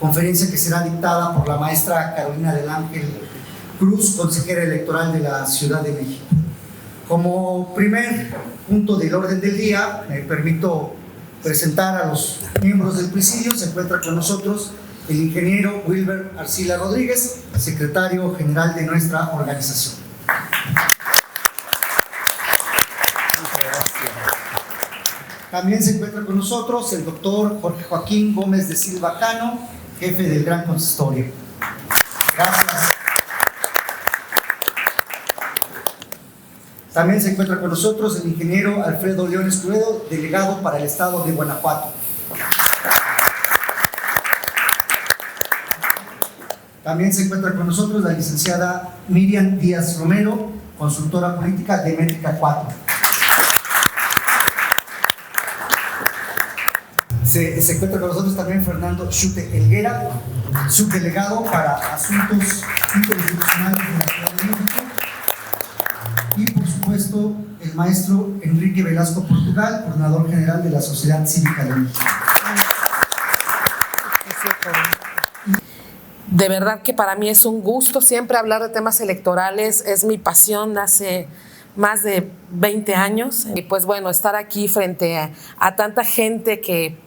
conferencia que será dictada por la maestra Carolina del Ángel Cruz, consejera electoral de la Ciudad de México. Como primer punto del orden del día, me permito presentar a los miembros del presidio. Se encuentra con nosotros el ingeniero Wilber Arcila Rodríguez, secretario general de nuestra organización. También se encuentra con nosotros el doctor Jorge Joaquín Gómez de Silva Cano, jefe del Gran Consistorio. Gracias. También se encuentra con nosotros el ingeniero Alfredo León Escudedo, delegado para el estado de Guanajuato. También se encuentra con nosotros la licenciada Miriam Díaz Romero, consultora política de Métrica 4. Se encuentra con nosotros también Fernando Chute Helguera, subdelegado para Asuntos Interinstitucionales de la Ciudad de México. Y por supuesto, el maestro Enrique Velasco Portugal, coordinador general de la Sociedad Cívica de México. De verdad que para mí es un gusto siempre hablar de temas electorales, es mi pasión hace más de 20 años. Y pues bueno, estar aquí frente a tanta gente que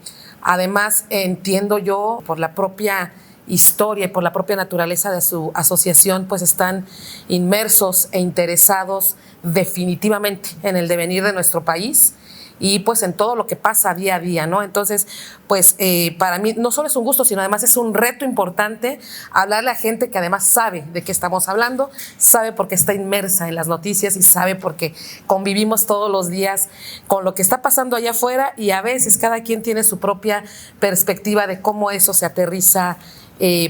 además entiendo yo por la propia historia y por la propia naturaleza de su asociación, pues están inmersos e interesados definitivamente en el devenir de nuestro país y pues en todo lo que pasa día a día, ¿no? Entonces, pues para mí no solo es un gusto, sino además es un reto importante hablarle a gente que además sabe de qué estamos hablando, sabe porque está inmersa en las noticias y sabe porque convivimos todos los días con lo que está pasando allá afuera y a veces cada quien tiene su propia perspectiva de cómo eso se aterriza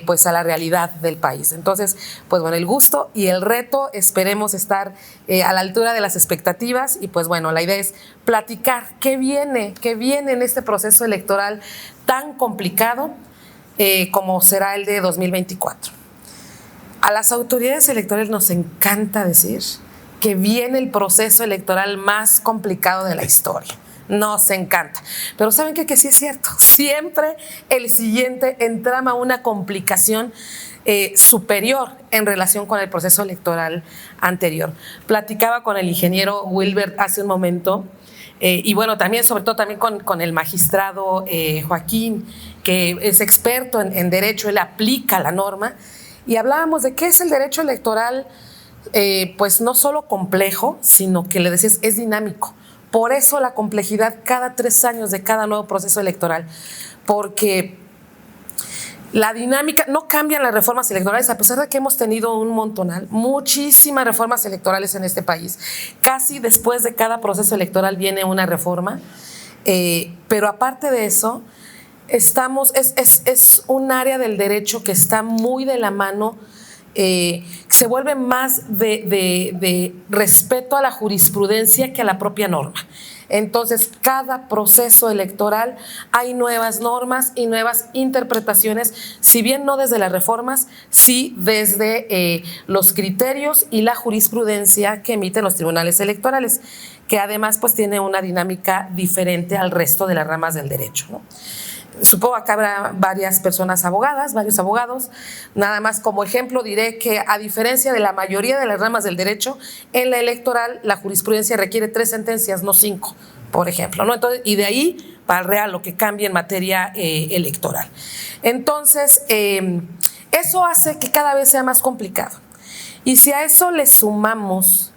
pues a la realidad del país. Entonces, pues bueno, el gusto y el reto, esperemos estar a la altura de las expectativas y pues bueno, la idea es platicar qué viene en este proceso electoral tan complicado como será el de 2024. A las autoridades electorales nos encanta decir que viene el proceso electoral más complicado de la historia. Nos encanta. Pero ¿saben qué? Que sí es cierto. Siempre el siguiente entrama una complicación superior en relación con el proceso electoral anterior. Platicaba con el ingeniero Wilber hace un momento y bueno, también, sobre todo también con el magistrado Joaquín, que es experto en derecho, él aplica la norma y hablábamos de qué es el derecho electoral, pues no solo complejo, sino que le decías es dinámico. Por eso la complejidad cada 3 años de cada nuevo proceso electoral, porque la dinámica, no cambian las reformas electorales, a pesar de que hemos tenido un montonal, muchísimas reformas electorales en este país. Casi después de cada proceso electoral viene una reforma, pero aparte de eso, es un área del derecho que está muy de la mano, se vuelve más de respeto a la jurisprudencia que a la propia norma. Entonces, cada proceso electoral hay nuevas normas y nuevas interpretaciones, si bien no desde las reformas, sí desde los criterios y la jurisprudencia que emiten los tribunales electorales, que además pues tiene una dinámica diferente al resto de las ramas del derecho, ¿no? Supongo que habrá varias personas abogadas, varios abogados. Nada más como ejemplo diré que a diferencia de la mayoría de las ramas del derecho, en la electoral la jurisprudencia requiere 3 sentencias, no 5, por ejemplo, ¿no? Entonces, y de ahí para el real lo que cambia en materia electoral. Entonces, eso hace que cada vez sea más complicado. Y si a eso le sumamos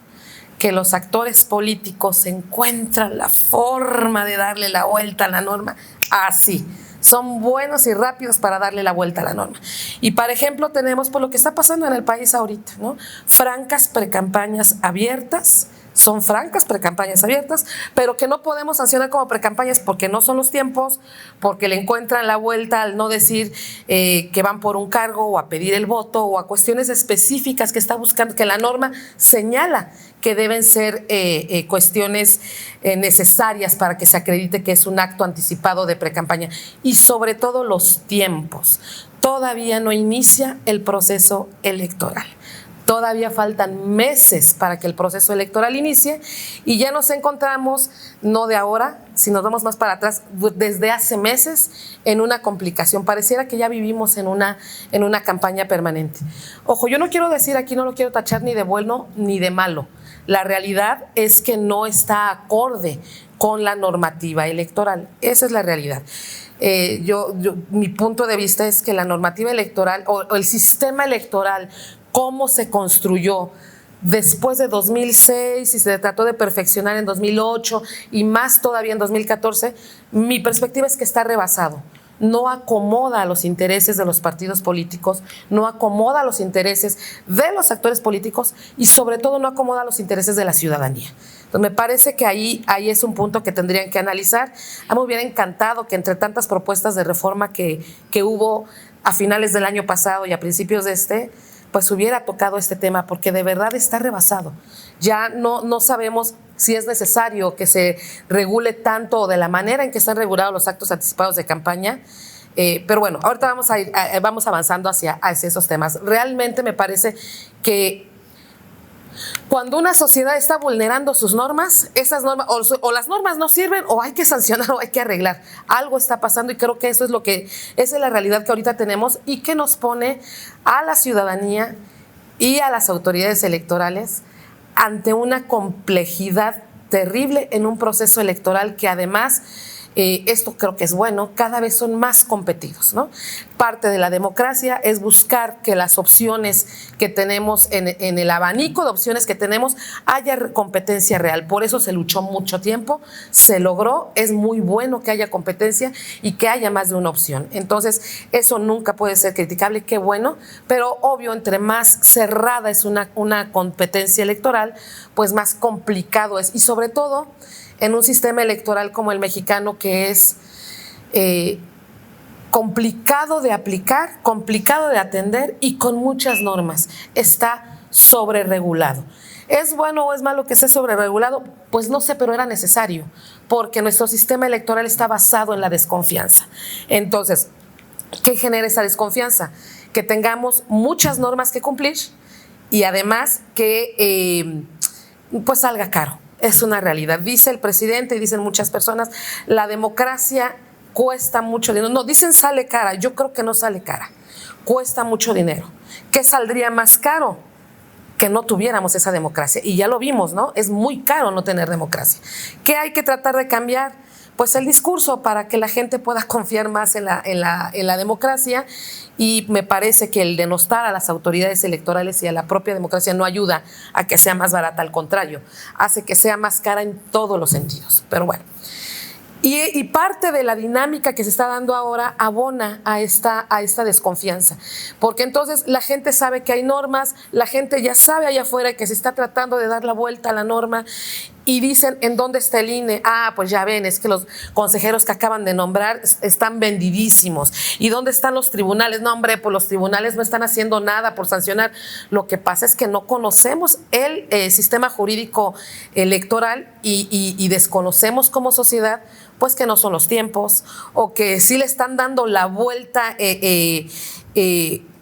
que los actores políticos encuentran la forma de darle la vuelta a la norma, así. Son buenos y rápidos para darle la vuelta a la norma. Y, por ejemplo, tenemos por lo que está pasando en el país ahorita, ¿no? Francas precampañas abiertas, son francas precampañas abiertas, pero que no podemos sancionar como precampañas porque no son los tiempos, porque le encuentran la vuelta al no decir que van por un cargo o a pedir el voto o a cuestiones específicas que está buscando, que la norma señala que deben ser cuestiones necesarias para que se acredite que es un acto anticipado de precampaña. Y sobre todo los tiempos. Todavía no inicia el proceso electoral. todavía faltan meses para que el proceso electoral inicie y ya nos encontramos, no de ahora, si nos vamos más para atrás, desde hace meses en una complicación. Pareciera que ya vivimos en una campaña permanente. Ojo, yo no quiero decir aquí, no lo quiero tachar ni de bueno ni de malo. La realidad es que no está acorde con la normativa electoral. Esa es la realidad. Mi punto de vista es que la normativa electoral o el sistema electoral, cómo se construyó después de 2006 y se trató de perfeccionar en 2008 y más todavía en 2014, mi perspectiva es que está rebasado. No acomoda a los intereses de los partidos políticos, no acomoda a los intereses de los actores políticos y sobre todo no acomoda a los intereses de la ciudadanía. Entonces me parece que ahí es un punto que tendrían que analizar. A mí me hubiera encantado que entre tantas propuestas de reforma que hubo a finales del año pasado y a principios de pues hubiera tocado este tema, porque de verdad está rebasado. Ya no sabemos si es necesario que se regule tanto o de la manera en que están regulados los actos anticipados de campaña. Pero bueno, ahorita vamos avanzando hacia esos temas. Realmente me parece que cuando una sociedad está vulnerando sus normas, esas normas o las normas no sirven o hay que sancionar o hay que arreglar. Algo está pasando y creo que esa es la realidad que ahorita tenemos y que nos pone a la ciudadanía y a las autoridades electorales ante una complejidad terrible en un proceso electoral que además, esto creo que es bueno, cada vez son más competidos, ¿no? Parte de la democracia es buscar que las opciones que tenemos en el abanico de opciones que tenemos haya competencia real. Por eso se luchó mucho tiempo, se logró, es muy bueno que haya competencia y que haya más de una opción. Entonces, eso nunca puede ser criticable, qué bueno, pero obvio, entre más cerrada es una competencia electoral, pues más complicado es. Y sobre todo, en un sistema electoral como el mexicano, que es complicado de aplicar, complicado de atender y con muchas normas. Está sobreregulado. ¿Es bueno o es malo que esté sobreregulado? Pues no sé, pero era necesario, porque nuestro sistema electoral está basado en la desconfianza. Entonces, ¿qué genera esa desconfianza? Que tengamos muchas normas que cumplir y además que pues salga caro. Es una realidad. Dice el presidente y dicen muchas personas, la democracia cuesta mucho dinero. No, dicen sale cara. Yo creo que no sale cara. Cuesta mucho dinero. ¿Qué saldría más caro? Que no tuviéramos esa democracia. Y ya lo vimos, ¿no? Es muy caro no tener democracia. ¿Qué hay que tratar de cambiar? Pues el discurso para que la gente pueda confiar más en la democracia, y me parece que el denostar a las autoridades electorales y a la propia democracia no ayuda a que sea más barata, al contrario, hace que sea más cara en todos los sentidos. Pero bueno, y parte de la dinámica que se está dando ahora abona a esta desconfianza, porque entonces la gente sabe que hay normas, la gente ya sabe allá afuera que se está tratando de dar la vuelta a la norma y dicen, ¿en dónde está el INE? Ah, pues ya ven, es que los consejeros que acaban de nombrar están vendidísimos. ¿Y dónde están los tribunales? No, hombre, pues los tribunales no están haciendo nada por sancionar. Lo que pasa es que no conocemos el sistema jurídico electoral y desconocemos como sociedad pues que no son los tiempos, o que sí le están dando la vuelta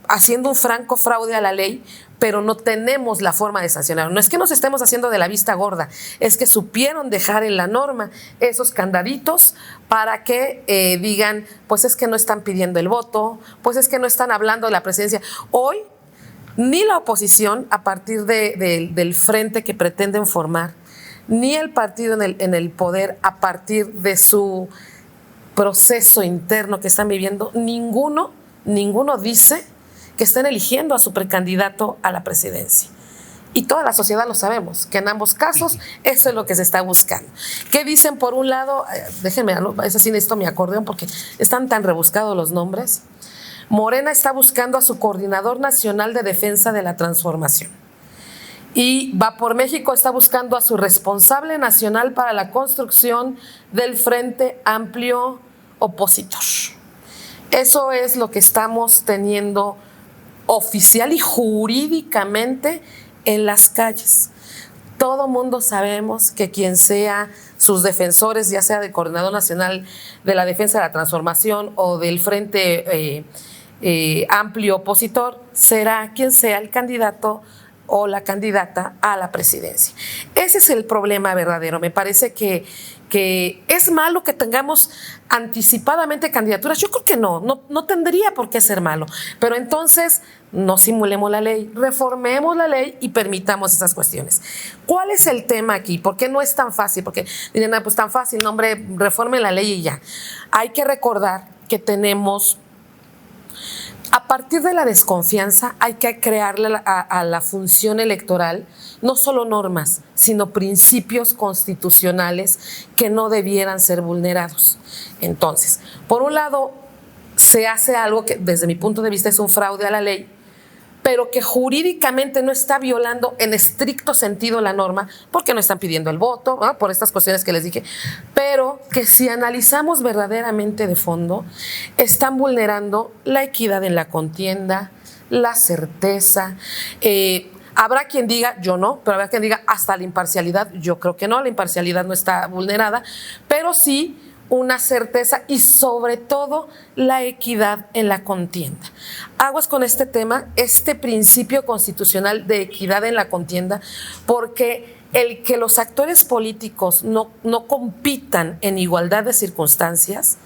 haciendo un franco fraude a la ley, pero no tenemos la forma de sancionar. No es que nos estemos haciendo de la vista gorda, es que supieron dejar en la norma esos candaditos para que digan, pues es que no están pidiendo el voto, pues es que no están hablando de la presidencia. Hoy, ni la oposición, a partir del frente que pretenden formar, ni el partido en el poder, a partir de su proceso interno que están viviendo, ninguno dice que estén eligiendo a su precandidato a la presidencia. Y toda la sociedad lo sabemos, que en ambos casos eso es lo que se está buscando. ¿Qué dicen por un lado? Déjenme, es así, necesito mi acordeón porque están tan rebuscados los nombres. Morena está buscando a su coordinador nacional de defensa de la transformación. Y Va por México está buscando a su responsable nacional para la construcción del Frente Amplio Opositor. Eso es lo que estamos teniendo oficial y jurídicamente en las calles. Todo mundo sabemos que quien sea sus defensores, ya sea del Coordinador Nacional de la Defensa de la Transformación o del Frente Amplio Opositor, será quien sea el candidato o la candidata a la presidencia. Ese es el problema verdadero. Me parece que es malo que tengamos anticipadamente candidaturas. Yo creo que no tendría por qué ser malo. Pero entonces no simulemos la ley, reformemos la ley y permitamos esas cuestiones. ¿Cuál es el tema aquí? ¿Por qué no es tan fácil? Porque dirían, pues tan fácil, no, hombre, reforme la ley y ya. Hay que recordar que tenemos, a partir de la desconfianza, hay que crearle a la función electoral no solo normas, sino principios constitucionales que no debieran ser vulnerados. Entonces, por un lado, se hace algo que desde mi punto de vista es un fraude a la ley, pero que jurídicamente no está violando en estricto sentido la norma, porque no están pidiendo el voto, ¿no? Por estas cuestiones que les dije, pero que si analizamos verdaderamente de fondo, están vulnerando la equidad en la contienda, la certeza. Habrá quien diga, yo no, pero habrá quien diga hasta la imparcialidad. Yo creo que no, la imparcialidad no está vulnerada, pero sí una certeza y sobre todo la equidad en la contienda. Aguas con este tema, este principio constitucional de equidad en la contienda, porque el que los actores políticos no compitan en igualdad de circunstancias,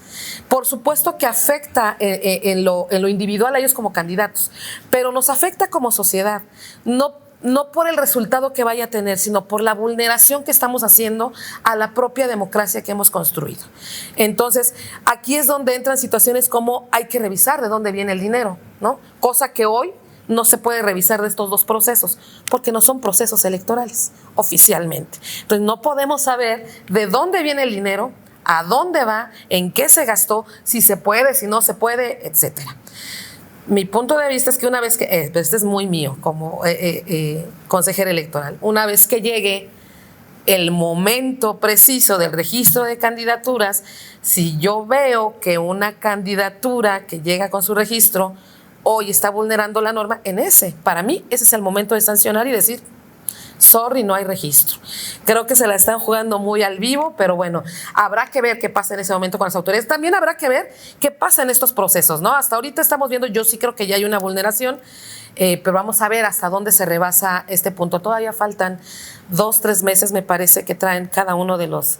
por supuesto que afecta en lo individual a ellos como candidatos, pero nos afecta como sociedad, no por el resultado que vaya a tener, sino por la vulneración que estamos haciendo a la propia democracia que hemos construido. Entonces, aquí es donde entran situaciones como hay que revisar de dónde viene el dinero, ¿no? Cosa que hoy no se puede revisar de estos dos procesos, porque no son procesos electorales oficialmente. Entonces, no podemos saber de dónde viene el dinero, a dónde va, en qué se gastó, si se puede, si no se puede, etcétera. Mi punto de vista es que una vez que, este es muy mío como consejera electoral, una vez que llegue el momento preciso del registro de candidaturas, si yo veo que una candidatura que llega con su registro hoy está vulnerando la norma, para mí, ese es el momento de sancionar y decir, sorry, no hay registro. Creo que se la están jugando muy al vivo, pero bueno, habrá que ver qué pasa en ese momento con las autoridades. También habrá que ver qué pasa en estos procesos, ¿no? Hasta ahorita estamos viendo, yo sí creo que ya hay una vulneración, pero vamos a ver hasta dónde se rebasa este punto. Todavía faltan 2-3 meses, me parece, que traen cada uno de los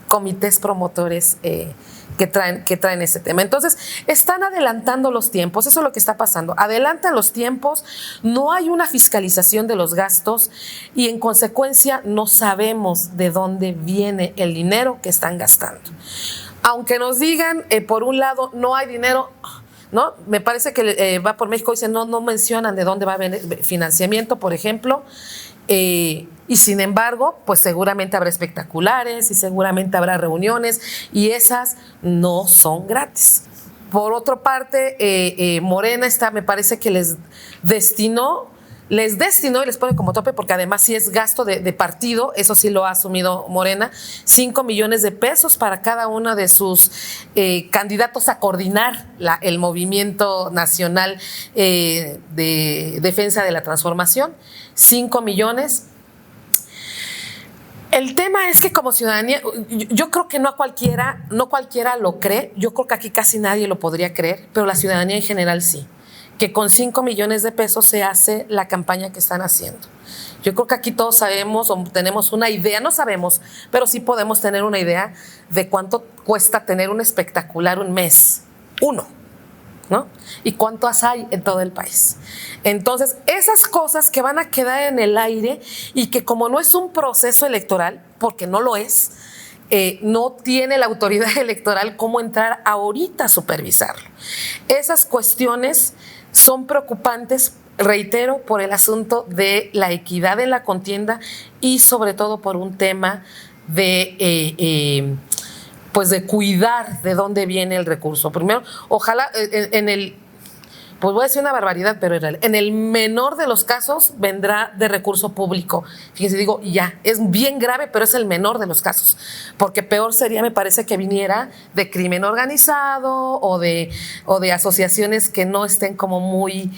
comités promotores que traen ese tema. Entonces, están adelantando los tiempos, eso es lo que está pasando. Adelantan los tiempos, no hay una fiscalización de los gastos y en consecuencia no sabemos de dónde viene el dinero que están gastando. Aunque nos digan, por un lado, no hay dinero, ¿no? Me parece que Va por México dice no mencionan de dónde va a venir financiamiento, por ejemplo. Y sin embargo, pues seguramente habrá espectaculares y seguramente habrá reuniones y esas no son gratis. Por otra parte, Morena me parece que les destinó y les pone como tope, porque además sí es gasto de partido, eso sí lo ha asumido Morena, 5 millones de pesos para cada uno de sus candidatos a coordinar el movimiento nacional de defensa de la transformación, 5 millones. El tema es que como ciudadanía, yo creo que no cualquiera lo cree, yo creo que aquí casi nadie lo podría creer, pero la ciudadanía en general sí, que con 5 millones de pesos se hace la campaña que están haciendo. Yo creo que aquí todos sabemos o tenemos una idea, no sabemos, pero sí podemos tener una idea de cuánto cuesta tener un espectacular un mes, ¿no? Y cuántas hay en todo el país. Entonces, esas cosas que van a quedar en el aire y que como no es un proceso electoral, porque no lo es, no tiene la autoridad electoral cómo entrar ahorita a supervisarlo. Esas cuestiones son preocupantes, reitero, por el asunto de la equidad en la contienda y sobre todo por un tema de cuidar de dónde viene el recurso. Primero, ojalá pues voy a decir una barbaridad, pero en el menor de los casos vendrá de recurso público. Fíjense, digo, es bien grave, pero es el menor de los casos, porque peor sería, me parece, que viniera de crimen organizado o de asociaciones que no estén como muy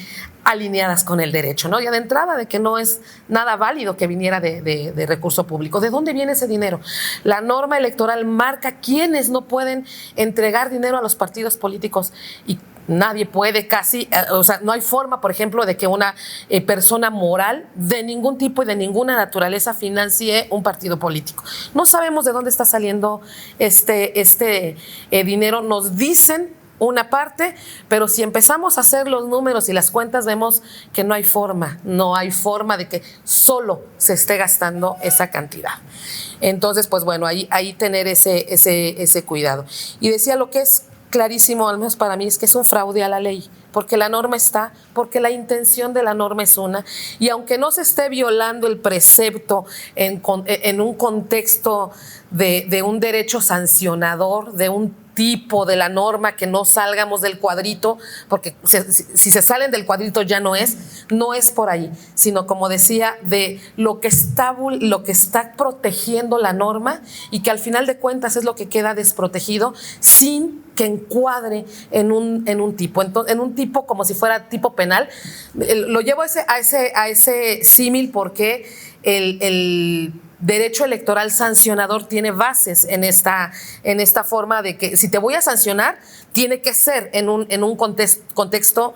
alineadas con el derecho, ¿no? Ya de entrada de que no es nada válido que viniera de recurso público. ¿De dónde viene ese dinero? La norma electoral marca quiénes no pueden entregar dinero a los partidos políticos y Nadie puede casi, o sea, no hay forma, por ejemplo, de que una persona moral de ningún tipo y de ninguna naturaleza financie un partido político. No sabemos de dónde está saliendo este dinero. Nos dicen una parte, pero si empezamos a hacer los números y las cuentas, vemos que no hay forma de que solo se esté gastando esa cantidad. Entonces, pues bueno, ahí tener ese cuidado. Y decía, lo que es clarísimo, al menos para mí, es que es un fraude a la ley, porque la norma está, porque la intención de la norma es una, y aunque no se esté violando el precepto en un contexto de un derecho sancionador, de un tipo de la norma, que no salgamos del cuadrito, porque si se salen del cuadrito ya no es por ahí, sino, como decía, de lo que está protegiendo la norma, y que al final de cuentas es lo que queda desprotegido sin que encuadre en un tipo. Entonces, en un tipo como si fuera tipo penal. Lo llevo a ese símil porque el derecho electoral sancionador tiene bases en esta forma de que si te voy a sancionar, tiene que ser en un contexto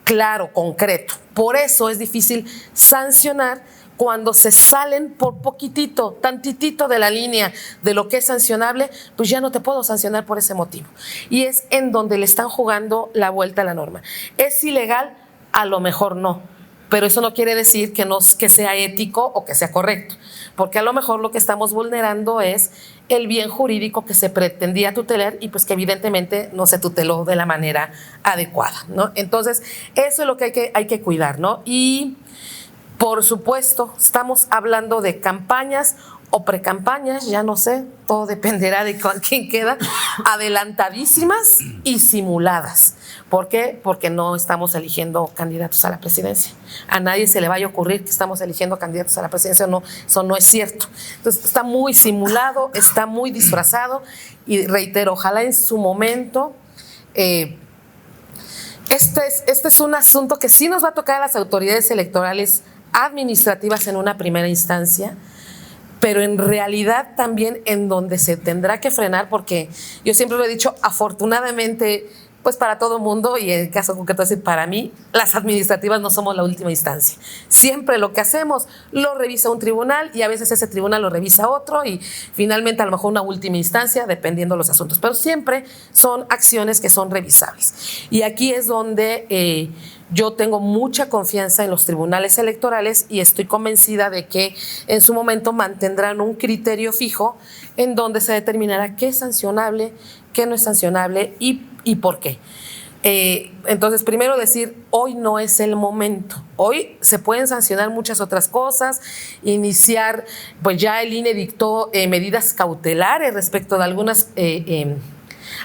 claro, concreto. Por eso es difícil sancionar cuando se salen por poquitito, tantitito de la línea de lo que es sancionable. Pues ya no te puedo sancionar por ese motivo. Y es en donde le están jugando la vuelta a la norma. ¿Es ilegal? A lo mejor no, pero eso no quiere decir que sea ético o que sea correcto, porque a lo mejor lo que estamos vulnerando es el bien jurídico que se pretendía tutelar y pues que evidentemente no se tuteló de la manera adecuada, ¿no? Entonces, eso es lo que hay que cuidar, ¿no? Y por supuesto, estamos hablando de campañas o precampañas, ya no sé, todo dependerá de quién queda, adelantadísimas y simuladas. ¿Por qué? Porque no estamos eligiendo candidatos a la presidencia. A nadie se le vaya a ocurrir que estamos eligiendo candidatos a la presidencia, no, eso no es cierto. Entonces, está muy simulado, está muy disfrazado, y reitero, ojalá en su momento. Este es un asunto que sí nos va a tocar a las autoridades electorales administrativas en una primera instancia, pero en realidad también en donde se tendrá que frenar, porque yo siempre lo he dicho, afortunadamente, pues para todo mundo, y en el caso concreto, decir, para mí, las administrativas no somos la última instancia. Siempre lo que hacemos lo revisa un tribunal, y a veces ese tribunal lo revisa otro, y finalmente a lo mejor una última instancia, dependiendo de los asuntos. Pero siempre son acciones que son revisables. Y aquí es donde yo tengo mucha confianza en los tribunales electorales, y estoy convencida de que en su momento mantendrán un criterio fijo en donde se determinará qué es sancionable, qué no es sancionable y por qué. Entonces, primero decir, hoy no es el momento. Hoy se pueden sancionar muchas otras cosas, iniciar, pues ya el INE dictó medidas cautelares respecto de algunas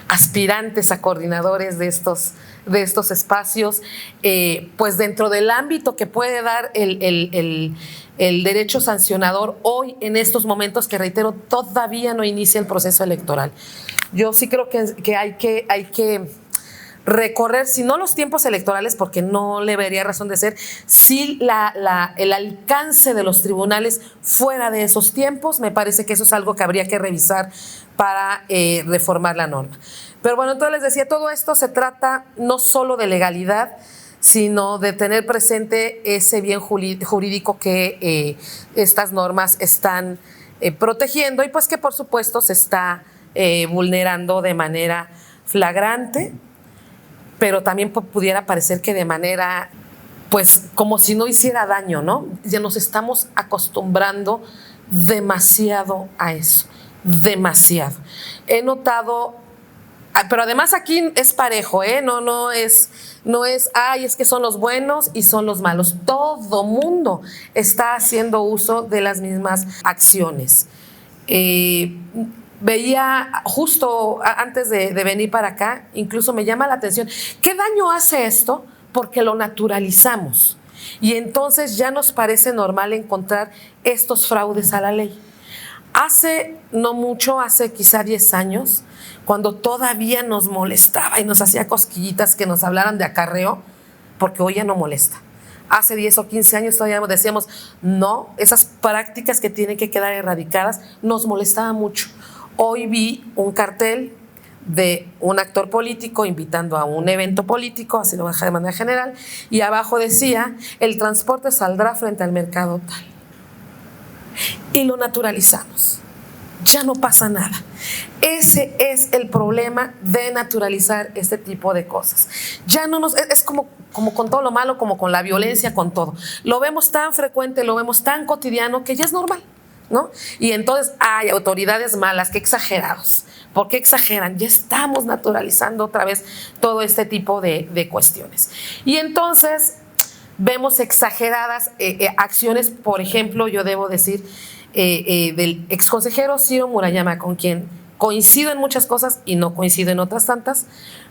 aspirantes a coordinadores de estos espacios, pues dentro del ámbito que puede dar el derecho sancionador hoy, en estos momentos que, reitero, todavía no inicia el proceso electoral. Yo sí creo que hay que recorrer, si no los tiempos electorales, porque no le vería razón de ser, sí el alcance de los tribunales fuera de esos tiempos. Me parece que eso es algo que habría que revisar para reformar la norma. Pero bueno, entonces les decía, todo esto se trata no solo de legalidad, sino de tener presente ese bien jurídico que estas normas están protegiendo, y pues que por supuesto se está vulnerando de manera flagrante, pero también pudiera parecer que de manera, pues como si no hiciera daño, ¿no? Ya nos estamos acostumbrando demasiado a eso, demasiado. He notado, pero además aquí es parejo, no es, ay, es que son los buenos y son los malos. Todo mundo está haciendo uso de las mismas acciones. Veía justo antes de venir para acá, incluso me llama la atención, ¿qué daño hace esto? Porque lo naturalizamos, y entonces ya nos parece normal encontrar estos fraudes a la ley. Hace no mucho, hace quizá 10 años, cuando todavía nos molestaba y nos hacía cosquillitas que nos hablaran de acarreo, porque hoy ya no molesta. Hace 10 o 15 años todavía decíamos, no, esas prácticas que tienen que quedar erradicadas, nos molestaba mucho. Hoy vi un cartel de un actor político invitando a un evento político, así lo voy a dejar de manera general, y abajo decía, el transporte saldrá frente al mercado tal. Y lo naturalizamos. Ya no pasa nada. Ese es el problema de naturalizar este tipo de cosas. Ya no nos, es como con todo lo malo, como con la violencia, con todo. Lo vemos tan frecuente, lo vemos tan cotidiano que ya es normal, ¿no? Y entonces hay autoridades malas, qué exagerados. ¿Por qué exageran? Ya estamos naturalizando otra vez todo este tipo de cuestiones. Y entonces vemos exageradas acciones, por ejemplo, yo debo decir, del exconsejero Ciro Murayama, con quien coincido en muchas cosas y no coincido en otras tantas.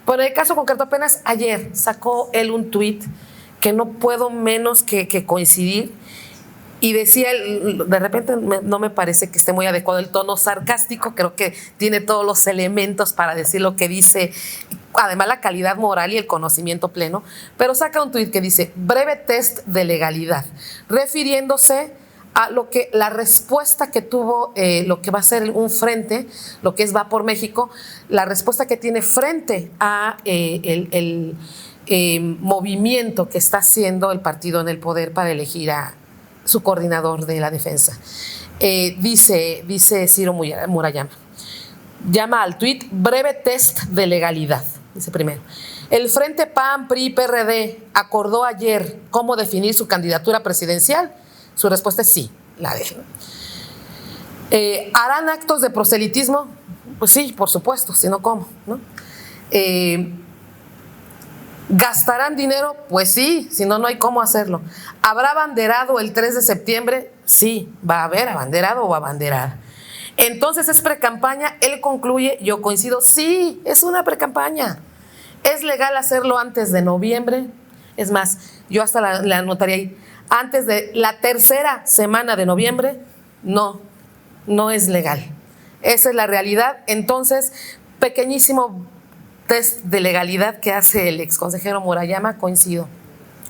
Pero en el caso concreto, apenas ayer sacó él un tuit que no puedo menos que coincidir, y decía, de repente no me parece que esté muy adecuado el tono sarcástico, creo que tiene todos los elementos para decir lo que dice, además la calidad moral y el conocimiento pleno, pero saca un tuit que dice, breve test de legalidad, refiriéndose a la respuesta que tuvo lo que va a ser un frente, lo que es Va por México, la respuesta que tiene frente a el movimiento que está haciendo el partido en el poder para elegir a su coordinador de la defensa. Dice Ciro Murayama, llama al tuit breve test de legalidad, dice primero. El Frente PAN, PRI, PRD acordó ayer cómo definir su candidatura presidencial. Su respuesta es sí, la dejan. ¿Harán actos de proselitismo? Pues sí, por supuesto, si no, ¿cómo? ¿No? ¿Gastarán dinero? Pues sí, si no, no hay cómo hacerlo. ¿Habrá abanderado el 3 de septiembre? Sí, va a haber abanderado o abanderada. Entonces, ¿es precampaña? Él concluye, yo coincido, sí, es una precampaña. ¿Es legal hacerlo antes de noviembre? Es más, yo hasta la anotaría ahí. Antes de la tercera semana de noviembre, no es legal. Esa es la realidad. Entonces, pequeñísimo test de legalidad que hace el exconsejero Murayama, coincido.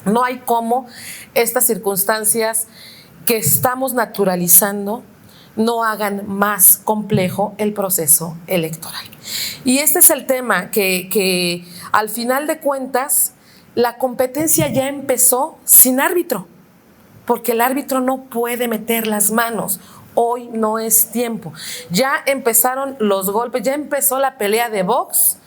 No hay cómo estas circunstancias que estamos naturalizando no hagan más complejo el proceso electoral. Y este es el tema que al final de cuentas, la competencia ya empezó sin árbitro, porque el árbitro no puede meter las manos. Hoy no es tiempo. Ya empezaron los golpes, ya empezó la pelea de box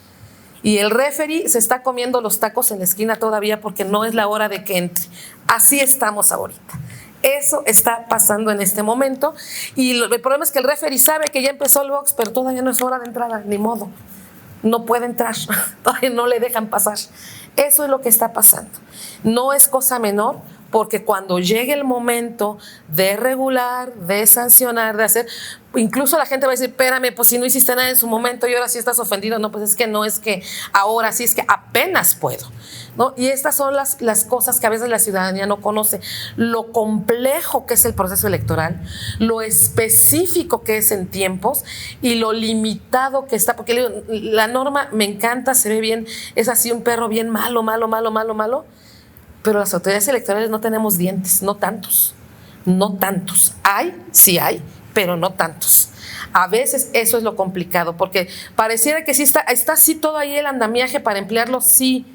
y el referee se está comiendo los tacos en la esquina todavía porque no es la hora de que entre. Así estamos ahorita. Eso está pasando en este momento y el problema es que el referee sabe que ya empezó el box, pero todavía no es hora de entrada, ni modo. No puede entrar, todavía no le dejan pasar. Eso es lo que está pasando. No es cosa menor, porque cuando llegue el momento de regular, de sancionar, de hacer, incluso la gente va a decir, espérame, pues si no hiciste nada en su momento y ahora sí estás ofendido. No, pues es que no es que ahora sí, es que apenas puedo, ¿no? Y estas son las cosas que a veces la ciudadanía no conoce. Lo complejo que es el proceso electoral, lo específico que es en tiempos y lo limitado que está, porque la norma me encanta, se ve bien, es así un perro bien malo, pero las autoridades electorales no tenemos dientes, no tantos. Sí hay, pero no tantos. A veces eso es lo complicado, porque pareciera que sí está así todo ahí el andamiaje para emplearlo, sí,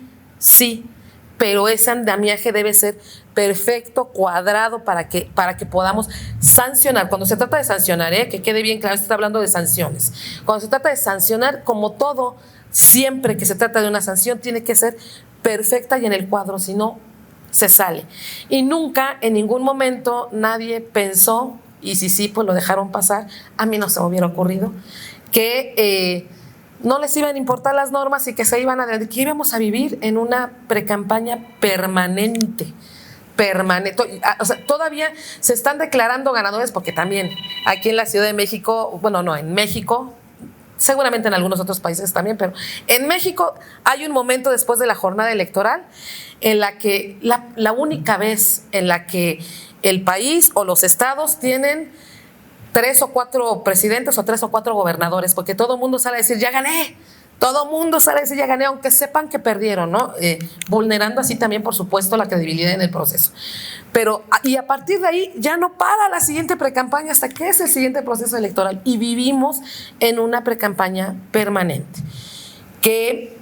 pero ese andamiaje debe ser perfecto, cuadrado, para que podamos sancionar. Cuando se trata de sancionar, que quede bien claro, se está hablando de sanciones. Cuando se trata de sancionar, como todo, siempre que se trata de una sanción, tiene que ser perfecta y en el cuadro, si no, se sale. Y nunca, en ningún momento, nadie pensó, y si sí, pues lo dejaron pasar, a mí no se me hubiera ocurrido, que no les iban a importar las normas y que se iban a... que íbamos a vivir en una precampaña permanente. O sea, todavía se están declarando ganadores, porque también aquí en la Ciudad de México, bueno, no, en México, seguramente en algunos otros países también, pero en México hay un momento después de la jornada electoral en la que la única vez en la que el país o los estados tienen 3 o 4 presidentes o 3 o 4 gobernadores, porque todo el mundo sale a decir, ya gané. Todo el mundo sale a decir, ya gané, aunque sepan que perdieron, ¿no? Vulnerando así también, por supuesto, la credibilidad en el proceso. Pero, y a partir de ahí, ya no para la siguiente precampaña hasta que es el siguiente proceso electoral. Y vivimos en una precampaña permanente. que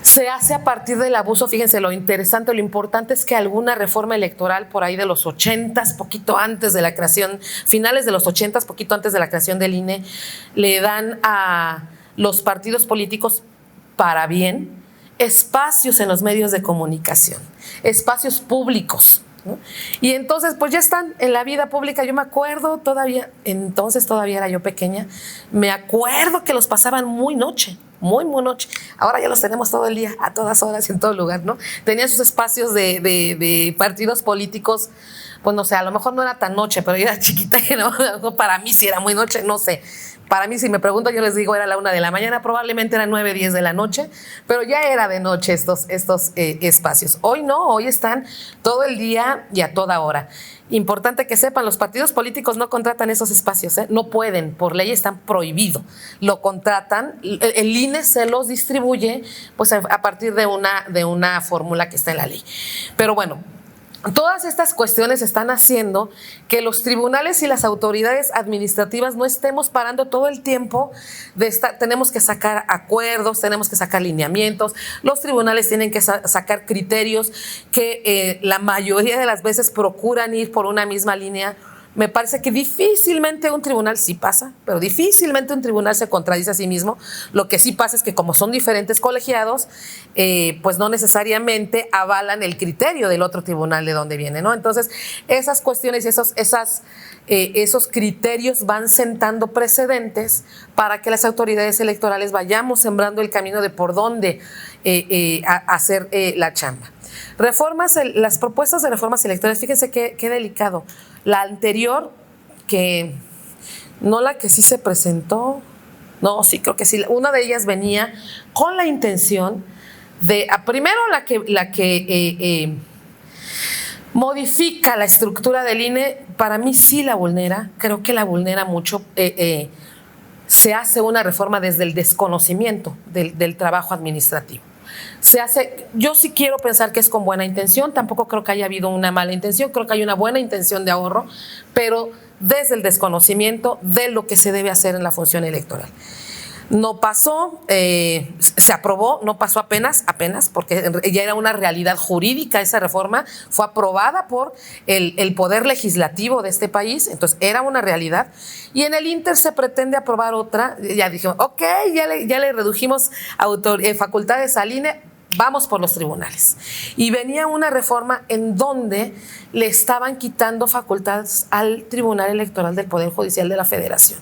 se hace a partir del abuso. Fíjense lo interesante, lo importante es que alguna reforma electoral por ahí de los 80s, poquito antes de la creación, finales de los 80s, poquito antes de la creación del INE, le dan a los partidos políticos, para bien, espacios en los medios de comunicación, espacios públicos, ¿no? Y entonces pues ya están en la vida pública. Yo me acuerdo todavía, entonces todavía era yo pequeña, me acuerdo que los pasaban muy noche. Muy noche. Ahora ya los tenemos todo el día, a todas horas, en todo lugar, ¿no? Tenían sus espacios de partidos políticos, pues no sé, a lo mejor no era tan noche, pero yo era chiquita y no, para mí sí era muy noche, no sé. Para mí, si me preguntan, yo les digo, era la 1 de la mañana, probablemente eran 9, 10 de la noche, pero ya era de noche estos espacios. Hoy no, hoy están todo el día y a toda hora. Importante que sepan, los partidos políticos no contratan esos espacios, no pueden, por ley están prohibidos. Lo contratan, el INE se los distribuye pues a partir de una fórmula que está en la ley. Pero bueno, todas estas cuestiones están haciendo que los tribunales y las autoridades administrativas no estemos parando todo el tiempo de estar. Tenemos que sacar acuerdos, tenemos que sacar lineamientos, los tribunales tienen que sacar criterios que la mayoría de las veces procuran ir por una misma línea. Me parece que difícilmente un tribunal, sí pasa, pero difícilmente un tribunal se contradice a sí mismo. Lo que sí pasa es que como son diferentes colegiados, pues no necesariamente avalan el criterio del otro tribunal de donde viene, ¿no? Entonces, esas cuestiones y esos criterios van sentando precedentes para que las autoridades electorales vayamos sembrando el camino de por dónde hacer la chamba. Las propuestas de reformas electorales, fíjense qué delicado. La anterior, que no la que sí se presentó, no, sí creo que sí, una de ellas venía con la intención de, primero la que modifica la estructura del INE, para mí sí la vulnera, creo que la vulnera mucho. Se hace una reforma desde el desconocimiento del trabajo administrativo. Yo sí quiero pensar que es con buena intención, tampoco creo que haya habido una mala intención, creo que hay una buena intención de ahorro, pero desde el desconocimiento de lo que se debe hacer en la función electoral. No pasó, se aprobó, no pasó apenas, porque ya era una realidad jurídica esa reforma, fue aprobada por el Poder Legislativo de este país, entonces era una realidad, y en el Inter se pretende aprobar otra. Ya dijimos, ok, ya le redujimos facultades al INE, vamos por los tribunales. Y venía una reforma en donde le estaban quitando facultades al Tribunal Electoral del Poder Judicial de la Federación.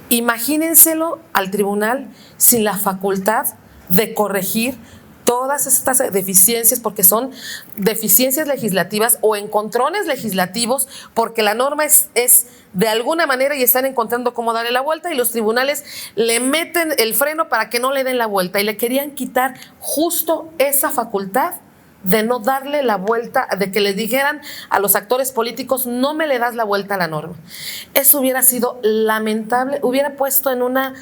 Imagínenselo al tribunal sin la facultad de corregir todas estas deficiencias, porque son deficiencias legislativas o encontrones legislativos, porque la norma es de alguna manera y están encontrando cómo darle la vuelta, y los tribunales le meten el freno para que no le den la vuelta, y le querían quitar justo esa facultad de no darle la vuelta, de que les dijeran a los actores políticos, no me le das la vuelta a la norma. Eso hubiera sido lamentable, hubiera puesto en una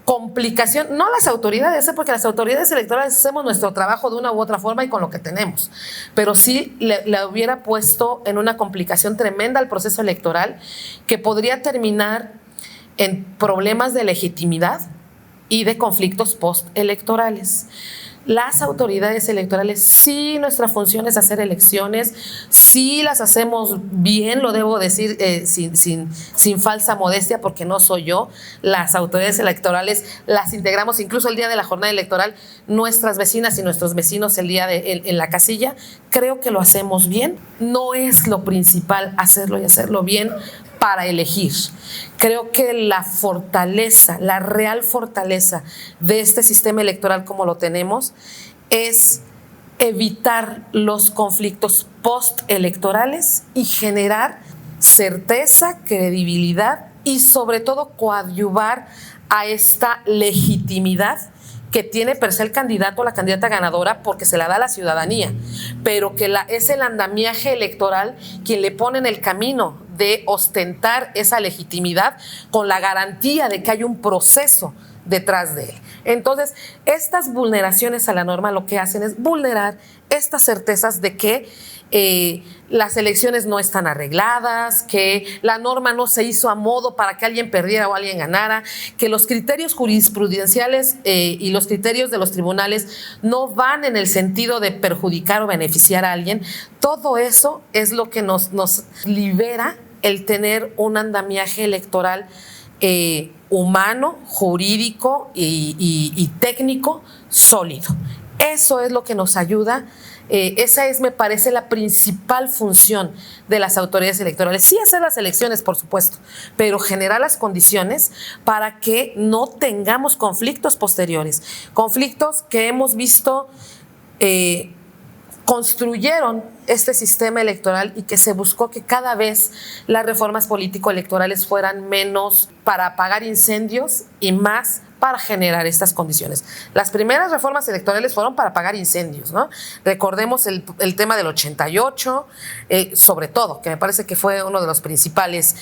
complicación, no las autoridades, porque las autoridades electorales hacemos nuestro trabajo de una u otra forma y con lo que tenemos, pero sí le hubiera puesto en una complicación tremenda al proceso electoral, que podría terminar en problemas de legitimidad y de conflictos postelectorales. Las autoridades electorales, sí, nuestra función es hacer elecciones, sí las hacemos bien, lo debo decir sin falsa modestia, porque no soy yo. Las autoridades electorales las integramos incluso el día de la jornada electoral, nuestras vecinas y nuestros vecinos el día en la casilla. Creo que lo hacemos bien, no es lo principal hacerlo y hacerlo bien para elegir. Creo que la fortaleza, la real fortaleza de este sistema electoral como lo tenemos es evitar los conflictos postelectorales y generar certeza, credibilidad y sobre todo coadyuvar a esta legitimidad que tiene per se el candidato o la candidata ganadora, porque se la da a la ciudadanía, pero que es el andamiaje electoral quien le pone en el camino de ostentar esa legitimidad con la garantía de que hay un proceso detrás de él. Entonces, estas vulneraciones a la norma lo que hacen es vulnerar estas certezas de que las elecciones no están arregladas, que la norma no se hizo a modo para que alguien perdiera o alguien ganara, que los criterios jurisprudenciales y los criterios de los tribunales no van en el sentido de perjudicar o beneficiar a alguien. Todo eso es lo que nos libera el tener un andamiaje electoral humano, jurídico y técnico sólido. Eso es lo que nos ayuda. Esa es, me parece, la principal función de las autoridades electorales. Sí hacer las elecciones, por supuesto, pero generar las condiciones para que no tengamos conflictos posteriores. Conflictos que hemos visto construyeron este sistema electoral y que se buscó que cada vez las reformas político-electorales fueran menos para apagar incendios y más para generar estas condiciones. Las primeras reformas electorales fueron para apagar incendios, ¿no? Recordemos el tema del 88, sobre todo, que me parece que fue uno de los principales,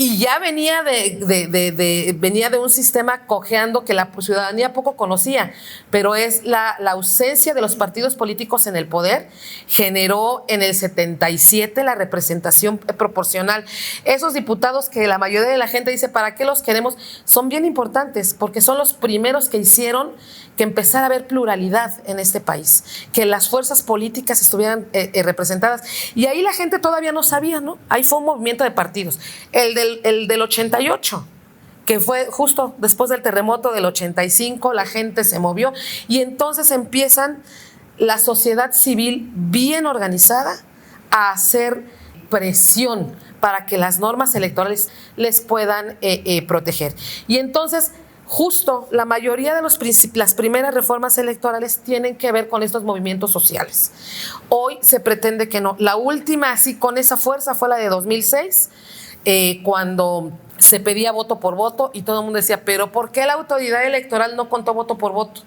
y ya venía de un sistema cojeando que la ciudadanía poco conocía, pero es la ausencia de los partidos políticos en el poder generó en el 77 la representación proporcional. Esos diputados que la mayoría de la gente dice, ¿para qué los queremos? Son bien importantes porque son los primeros que hicieron que empezara a haber pluralidad en este país, que las fuerzas políticas estuvieran representadas. Y ahí la gente todavía no sabía, ¿no? Ahí fue un movimiento de partidos. El del 88, que fue justo después del terremoto del 85, la gente se movió y entonces empiezan la sociedad civil bien organizada a hacer presión para que las normas electorales les puedan proteger. Y entonces, justo la mayoría de las primeras reformas electorales tienen que ver con estos movimientos sociales. Hoy se pretende que no. La última, así con esa fuerza, fue la de 2006, cuando se pedía voto por voto y todo el mundo decía, pero ¿por qué la autoridad electoral no contó voto por voto?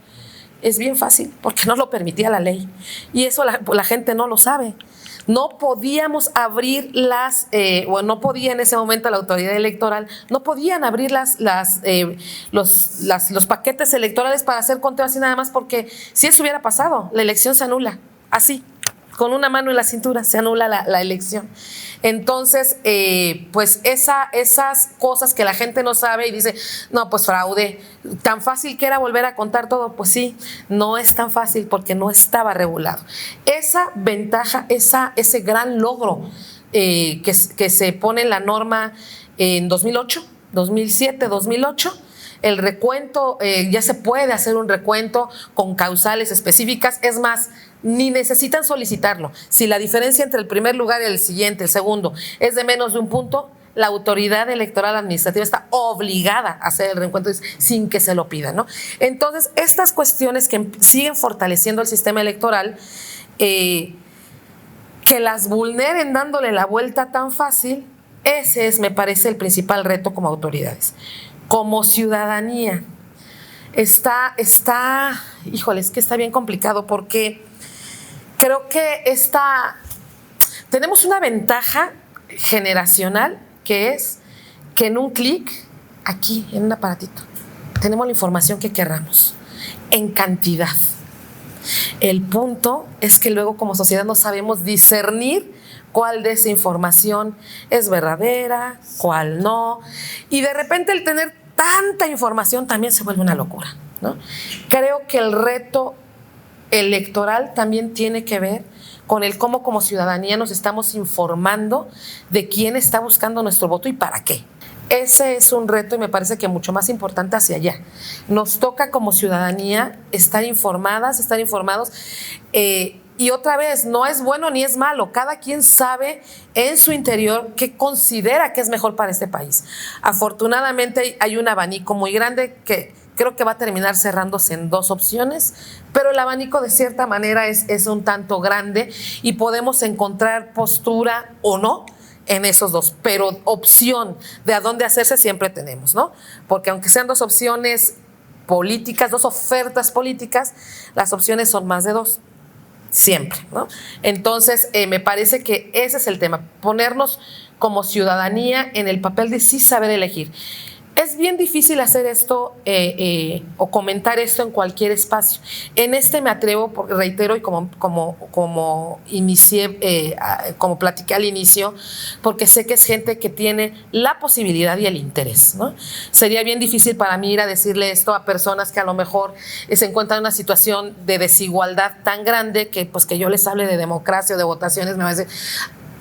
Es bien fácil, porque no lo permitía la ley. Y eso la gente no lo sabe. No podíamos abrir no podía en ese momento la autoridad electoral, no podían abrir los paquetes electorales para hacer conteo así nada más, porque si eso hubiera pasado, la elección se anula, así, con una mano en la cintura, se anula la elección. Entonces, pues esas cosas que la gente no sabe y dice, no, pues fraude, tan fácil que era volver a contar todo, pues sí, no es tan fácil porque no estaba regulado. Esa ventaja, ese gran logro que se pone en la norma en 2008, 2007, 2008, el recuento, ya se puede hacer un recuento con causales específicas, es más, ni necesitan solicitarlo. Si la diferencia entre el primer lugar y el siguiente, el segundo, es de menos de un punto, la autoridad electoral administrativa está obligada a hacer el recuento sin que se lo pida, ¿no? Entonces, estas cuestiones que siguen fortaleciendo el sistema electoral, que las vulneren dándole la vuelta tan fácil, ese es, me parece, el principal reto como autoridades. Como ciudadanía, híjole, es que está bien complicado porque creo que tenemos una ventaja generacional que es que en un clic, aquí en un aparatito, tenemos la información que querramos, en cantidad. El punto es que luego como sociedad no sabemos discernir cuál de esa información es verdadera, cuál no. Y de repente el tener tanta información también se vuelve una locura, ¿no? Creo que el reto electoral también tiene que ver con el cómo como ciudadanía nos estamos informando de quién está buscando nuestro voto y para qué. Ese es un reto y me parece que mucho más importante hacia allá. Nos toca como ciudadanía estar informados. Y otra vez, no es bueno ni es malo. Cada quien sabe en su interior qué considera que es mejor para este país. Afortunadamente hay un abanico muy grande que creo que va a terminar cerrándose en dos opciones, pero el abanico de cierta manera es un tanto grande y podemos encontrar postura o no en esos dos, pero opción de a dónde hacerse siempre tenemos, ¿no? Porque aunque sean dos opciones políticas, dos ofertas políticas, las opciones son más de dos. Siempre, ¿no? Entonces, me parece que ese es el tema, ponernos como ciudadanía en el papel de sí saber elegir. Es bien difícil hacer esto o comentar esto en cualquier espacio. En este me atrevo, porque reitero, y como inicié, como platiqué al inicio, porque sé que es gente que tiene la posibilidad y el interés, ¿no? Sería bien difícil para mí ir a decirle esto a personas que a lo mejor se encuentran en una situación de desigualdad tan grande que pues que yo les hable de democracia o de votaciones, me va a decir,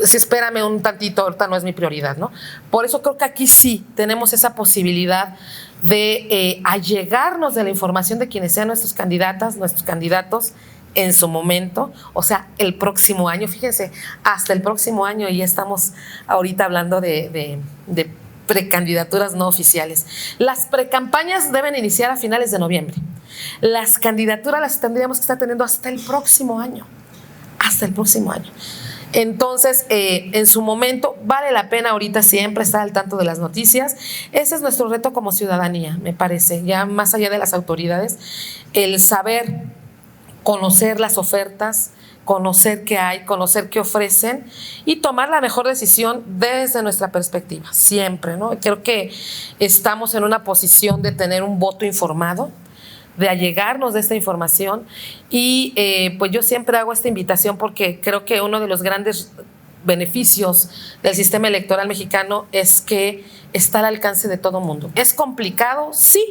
sí, espérame un tantito, ahorita no es mi prioridad, ¿no? Por eso creo que aquí sí tenemos esa posibilidad de allegarnos de la información de quienes sean nuestras candidatas, nuestros candidatos en su momento, o sea, el próximo año, fíjense, hasta el próximo año, y ya estamos ahorita hablando de precandidaturas no oficiales. Las precampañas deben iniciar a finales de noviembre. Las candidaturas las tendríamos que estar teniendo hasta el próximo año, hasta el próximo año. Entonces, en su momento, vale la pena ahorita siempre estar al tanto de las noticias. Ese es nuestro reto como ciudadanía, me parece, ya más allá de las autoridades, el saber conocer las ofertas, conocer qué hay, conocer qué ofrecen y tomar la mejor decisión desde nuestra perspectiva, siempre, ¿no? Creo que estamos en una posición de tener un voto informado, de allegarnos de esta información y pues yo siempre hago esta invitación porque creo que uno de los grandes beneficios del sistema electoral mexicano es que está al alcance de todo mundo. ¿Es complicado? Sí,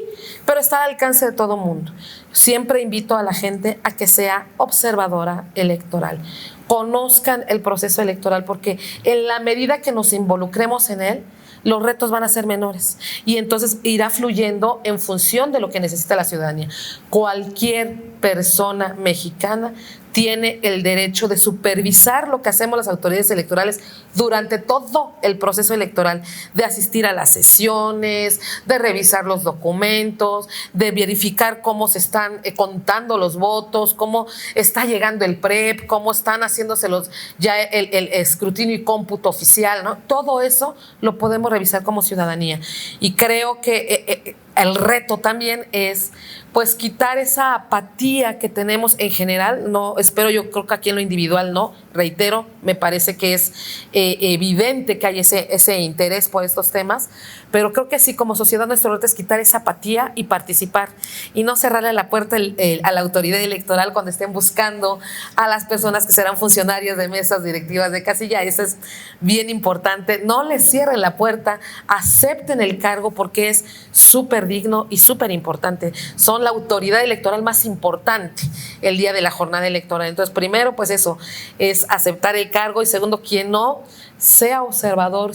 pero está al alcance de todo mundo. Siempre invito a la gente a que sea observadora electoral, conozcan el proceso electoral porque en la medida que nos involucremos en él, los retos van a ser menores y entonces irá fluyendo en función de lo que necesita la ciudadanía. Cualquier persona mexicana tiene el derecho de supervisar lo que hacemos las autoridades electorales durante todo el proceso electoral, de asistir a las sesiones, de revisar los documentos, de verificar cómo se están contando los votos, cómo está llegando el PREP, cómo están haciéndose ya el escrutinio y cómputo oficial, ¿no? Todo eso lo podemos revisar como ciudadanía y creo que el reto también es pues quitar esa apatía que tenemos en general, no espero, yo creo que aquí en lo individual no, reitero, me parece que es evidente que hay ese interés por estos temas, pero creo que sí, como sociedad nuestro reto es quitar esa apatía y participar y no cerrarle la puerta a la autoridad electoral cuando estén buscando a las personas que serán funcionarios de mesas directivas de casilla, eso es bien importante, no les cierren la puerta, acepten el cargo porque es súper digno y súper importante, son la autoridad electoral más importante el día de la jornada electoral. Entonces, primero, pues eso, es aceptar el cargo y segundo, quien no, sea observador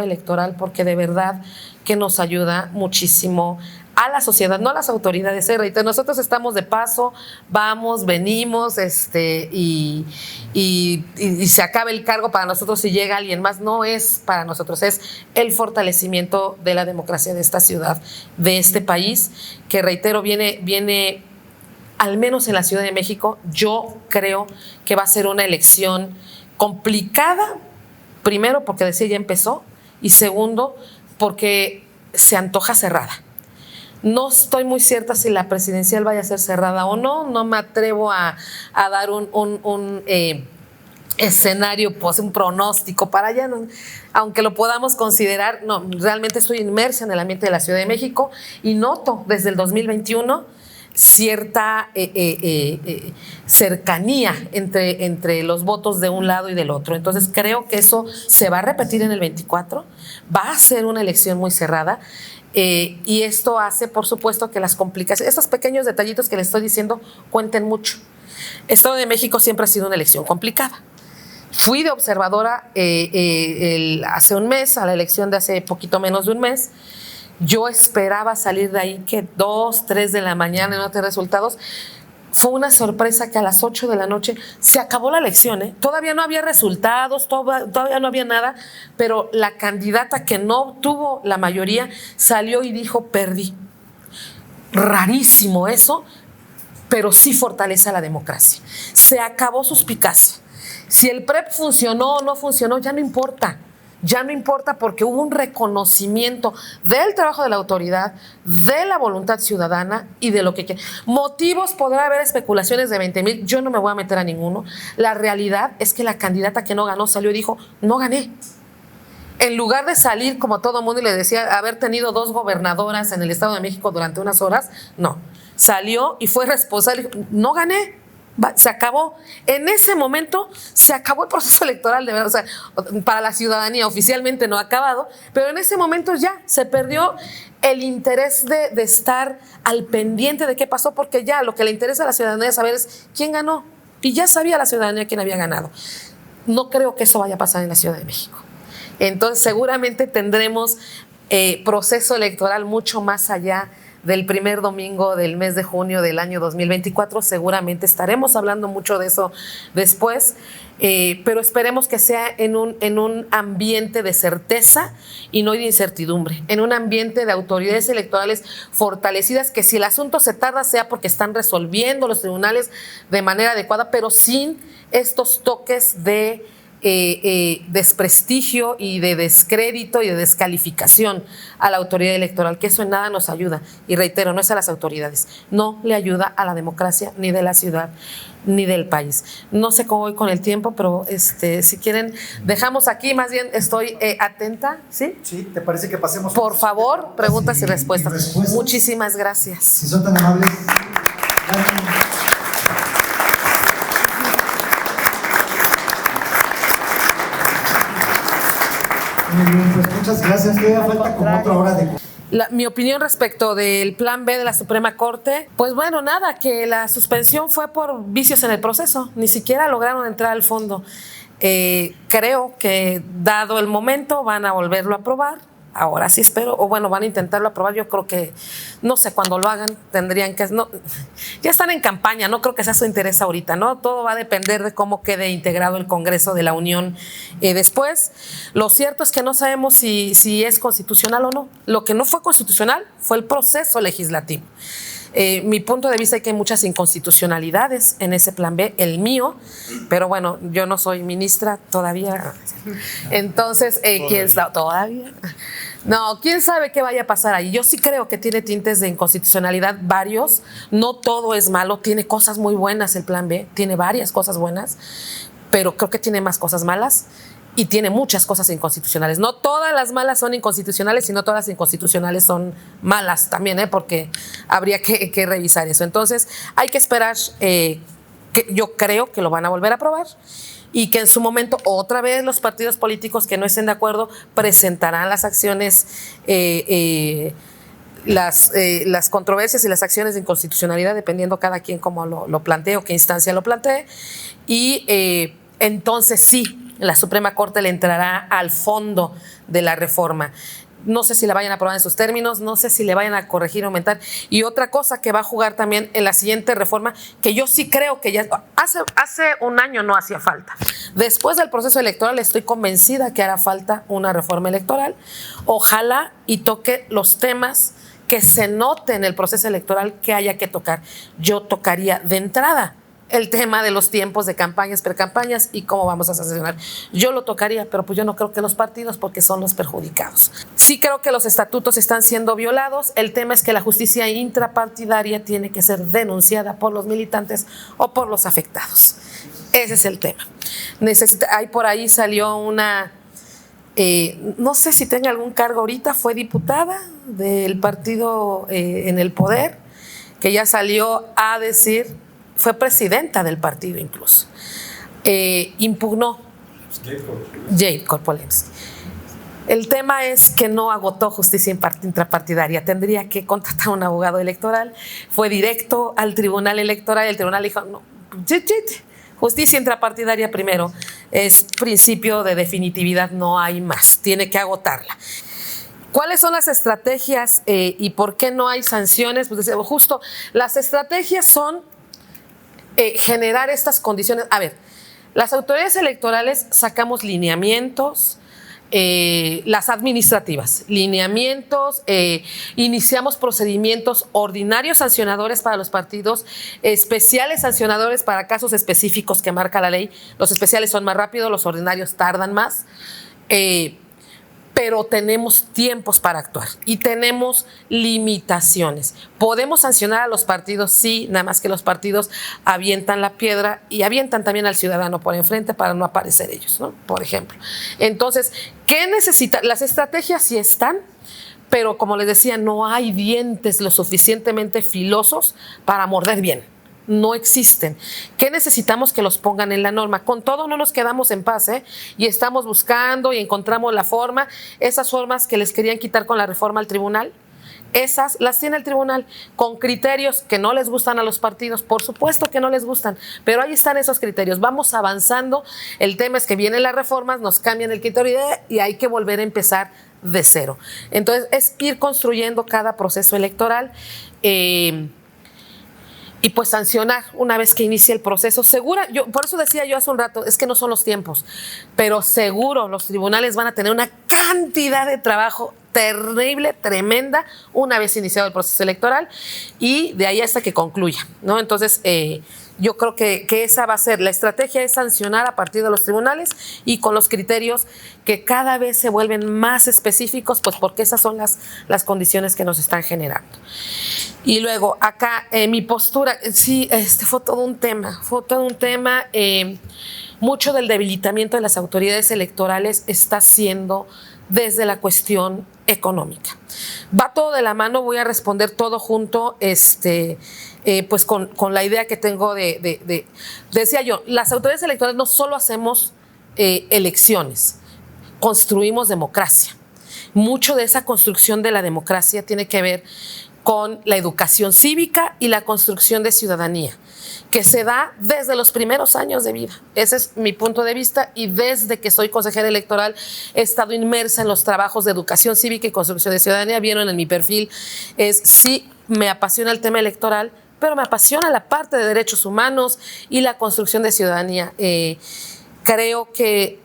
electoral porque de verdad que nos ayuda muchísimo a la sociedad, no a las autoridades. Nosotros estamos de paso, vamos, venimos, y se acaba el cargo para nosotros si llega alguien más. No es para nosotros, es el fortalecimiento de la democracia de esta ciudad, de este país, que reitero, viene al menos en la Ciudad de México, yo creo que va a ser una elección complicada, primero porque decía ya empezó, y segundo porque se antoja cerrada. No estoy muy cierta si la presidencial vaya a ser cerrada o no, no me atrevo a dar un escenario, pues un pronóstico para allá, no, aunque lo podamos considerar, no, realmente estoy inmersa en el ambiente de la Ciudad de México y noto desde el 2021 cierta cercanía entre los votos de un lado y del otro. Entonces creo que eso se va a repetir en el 24, va a ser una elección muy cerrada. Y esto hace, por supuesto, que las complicaciones, estos pequeños detallitos que les estoy diciendo, cuenten mucho. Estado de México siempre ha sido una elección complicada. Fui de observadora hace un mes, a la elección de hace poquito menos de un mes. Yo esperaba salir de ahí que 2, 3 de la mañana y no tener resultados. Fue una sorpresa que a las 8 de la noche se acabó la elección, ¿eh? Todavía no había resultados, todavía no había nada, pero la candidata que no obtuvo la mayoría salió y dijo, perdí. Rarísimo eso, pero sí fortalece a la democracia. Se acabó suspicacia. Si el PREP funcionó o no funcionó, ya no importa. Ya no importa porque hubo un reconocimiento del trabajo de la autoridad, de la voluntad ciudadana y de lo que quiere. Motivos, podrá haber especulaciones de 20,000, yo no me voy a meter a ninguno. La realidad es que la candidata que no ganó salió y dijo, no gané. en lugar de salir como todo mundo y le decía haber tenido 2 gobernadoras en el Estado de México durante unas horas, no, salió y fue responsable, no gané, se acabó, en ese momento se acabó el proceso electoral, de verdad, o sea, para la ciudadanía oficialmente no ha acabado, pero en ese momento ya se perdió el interés de estar al pendiente de qué pasó, porque ya lo que le interesa a la ciudadanía saber es quién ganó, y ya sabía la ciudadanía quién había ganado. No creo que eso vaya a pasar en la Ciudad de México. Entonces seguramente tendremos proceso electoral mucho más allá del primer domingo del mes de junio del año 2024. Seguramente estaremos hablando mucho de eso después, pero esperemos que sea en un ambiente de certeza y no de incertidumbre, en un ambiente de autoridades electorales fortalecidas, que si el asunto se tarda sea porque están resolviendo los tribunales de manera adecuada, pero sin estos toques de desprestigio y de descrédito y de descalificación a la autoridad electoral, que eso en nada nos ayuda. Y reitero, no es a las autoridades, no le ayuda a la democracia ni de la ciudad ni del país. No sé cómo voy con el tiempo, pero si quieren dejamos aquí, más bien estoy atenta, ¿sí? Sí, ¿te parece que pasemos? Por favor, preguntas y respuestas. Muchísimas gracias. Si son tan amables. Muy bien, pues muchas gracias. Todavía falta como otra hora de... Mi opinión respecto del plan B de la Suprema Corte, pues bueno, nada, que la suspensión fue por vicios en el proceso, ni siquiera lograron entrar al fondo. Creo que dado el momento van a volverlo a aprobar. Ahora sí espero, o bueno, van a intentarlo aprobar. Yo creo que, no sé, cuando lo hagan tendrían que, no, ya están en campaña, no creo que sea su interés ahorita, ¿no? Todo va a depender de cómo quede integrado el Congreso de la Unión después. Lo cierto es que no sabemos si es constitucional o no. Lo que no fue constitucional fue el proceso legislativo. Mi punto de vista es que hay muchas inconstitucionalidades en ese plan B, el mío, pero bueno, yo no soy ministra todavía. Entonces, ¿quién sabe? ¿Todavía? No, quién sabe qué vaya a pasar ahí. Yo sí creo que tiene tintes de inconstitucionalidad varios, no todo es malo, tiene cosas muy buenas el plan B, tiene varias cosas buenas, pero creo que tiene más cosas malas. Y tiene muchas cosas inconstitucionales. No todas las malas son inconstitucionales, sino todas las inconstitucionales son malas también, porque habría que revisar eso. Entonces, hay que esperar, que yo creo que lo van a volver a aprobar y que en su momento otra vez los partidos políticos que no estén de acuerdo presentarán las acciones, las controversias y las acciones de inconstitucionalidad, dependiendo cada quien cómo lo plantee o qué instancia lo plantee. Y entonces sí, la Suprema Corte le entrará al fondo de la reforma. No sé si la vayan a aprobar en sus términos, no sé si le vayan a corregir o aumentar. Y otra cosa que va a jugar también en la siguiente reforma, que yo sí creo que ya hace un año no hacía falta. Después del proceso electoral estoy convencida que hará falta una reforma electoral. Ojalá y toque los temas que se note en el proceso electoral que haya que tocar. Yo tocaría de entrada el tema de los tiempos de campañas, precampañas y cómo vamos a sancionar. Yo lo tocaría, pero pues yo no creo que los partidos, porque son los perjudicados. Sí creo que los estatutos están siendo violados. El tema es que la justicia intrapartidaria tiene que ser denunciada por los militantes o por los afectados. Ese es el tema. Ahí por ahí salió una, no sé si tenga algún cargo ahorita, fue diputada del partido en el poder, que ya salió a decir, fue presidenta del partido incluso, impugnó Jade Korpolensky. El tema es que no agotó justicia intrapartidaria, tendría que contratar a un abogado electoral, fue directo al tribunal electoral, el tribunal dijo, no, justicia intrapartidaria primero, es principio de definitividad, no hay más, tiene que agotarla. ¿Cuáles son las estrategias y por qué no hay sanciones? Pues justo las estrategias son generar estas condiciones. A ver, las autoridades electorales sacamos lineamientos, las administrativas, lineamientos, iniciamos procedimientos ordinarios sancionadores para los partidos, especiales sancionadores para casos específicos que marca la ley. Los especiales son más rápidos, los ordinarios tardan más. pero tenemos tiempos para actuar y tenemos limitaciones. ¿Podemos sancionar a los partidos? Sí, nada más que los partidos avientan la piedra y avientan también al ciudadano por enfrente para no aparecer ellos, ¿no? Por ejemplo. Entonces, ¿qué necesita? Las estrategias sí están, pero como les decía, no hay dientes lo suficientemente filosos para morder bien. No existen. ¿Qué necesitamos? Que los pongan en la norma? Con todo no nos quedamos en paz, y estamos buscando y encontramos la forma. Esas formas que les querían quitar con la reforma al tribunal, esas las tiene el tribunal con criterios que no les gustan a los partidos. Por supuesto que no les gustan, pero ahí están esos criterios. Vamos avanzando. El tema es que vienen las reformas, nos cambian el criterio y hay que volver a empezar de cero. Entonces es ir construyendo cada proceso electoral y pues sancionar una vez que inicie el proceso. Segura, por eso decía yo hace un rato, es que no son los tiempos, pero seguro los tribunales van a tener una cantidad de trabajo terrible, tremenda, una vez iniciado el proceso electoral y de ahí hasta que concluya, ¿no? Entonces, yo creo que esa va a ser la estrategia, es sancionar a partir de los tribunales y con los criterios que cada vez se vuelven más específicos, pues porque esas son las condiciones que nos están generando. Y luego acá mi postura, sí, fue todo un tema, mucho del debilitamiento de las autoridades electorales está siendo desde la cuestión económica. Va todo de la mano, voy a responder todo junto, pues con la idea que tengo decía yo, las autoridades electorales no solo hacemos elecciones, construimos democracia. Mucho de esa construcción de la democracia tiene que ver con la educación cívica y la construcción de ciudadanía, que se da desde los primeros años de vida. Ese es mi punto de vista y desde que soy consejera electoral he estado inmersa en los trabajos de educación cívica y construcción de ciudadanía. Vieron en mi perfil, sí me apasiona el tema electoral, pero me apasiona la parte de derechos humanos y la construcción de ciudadanía. Creo que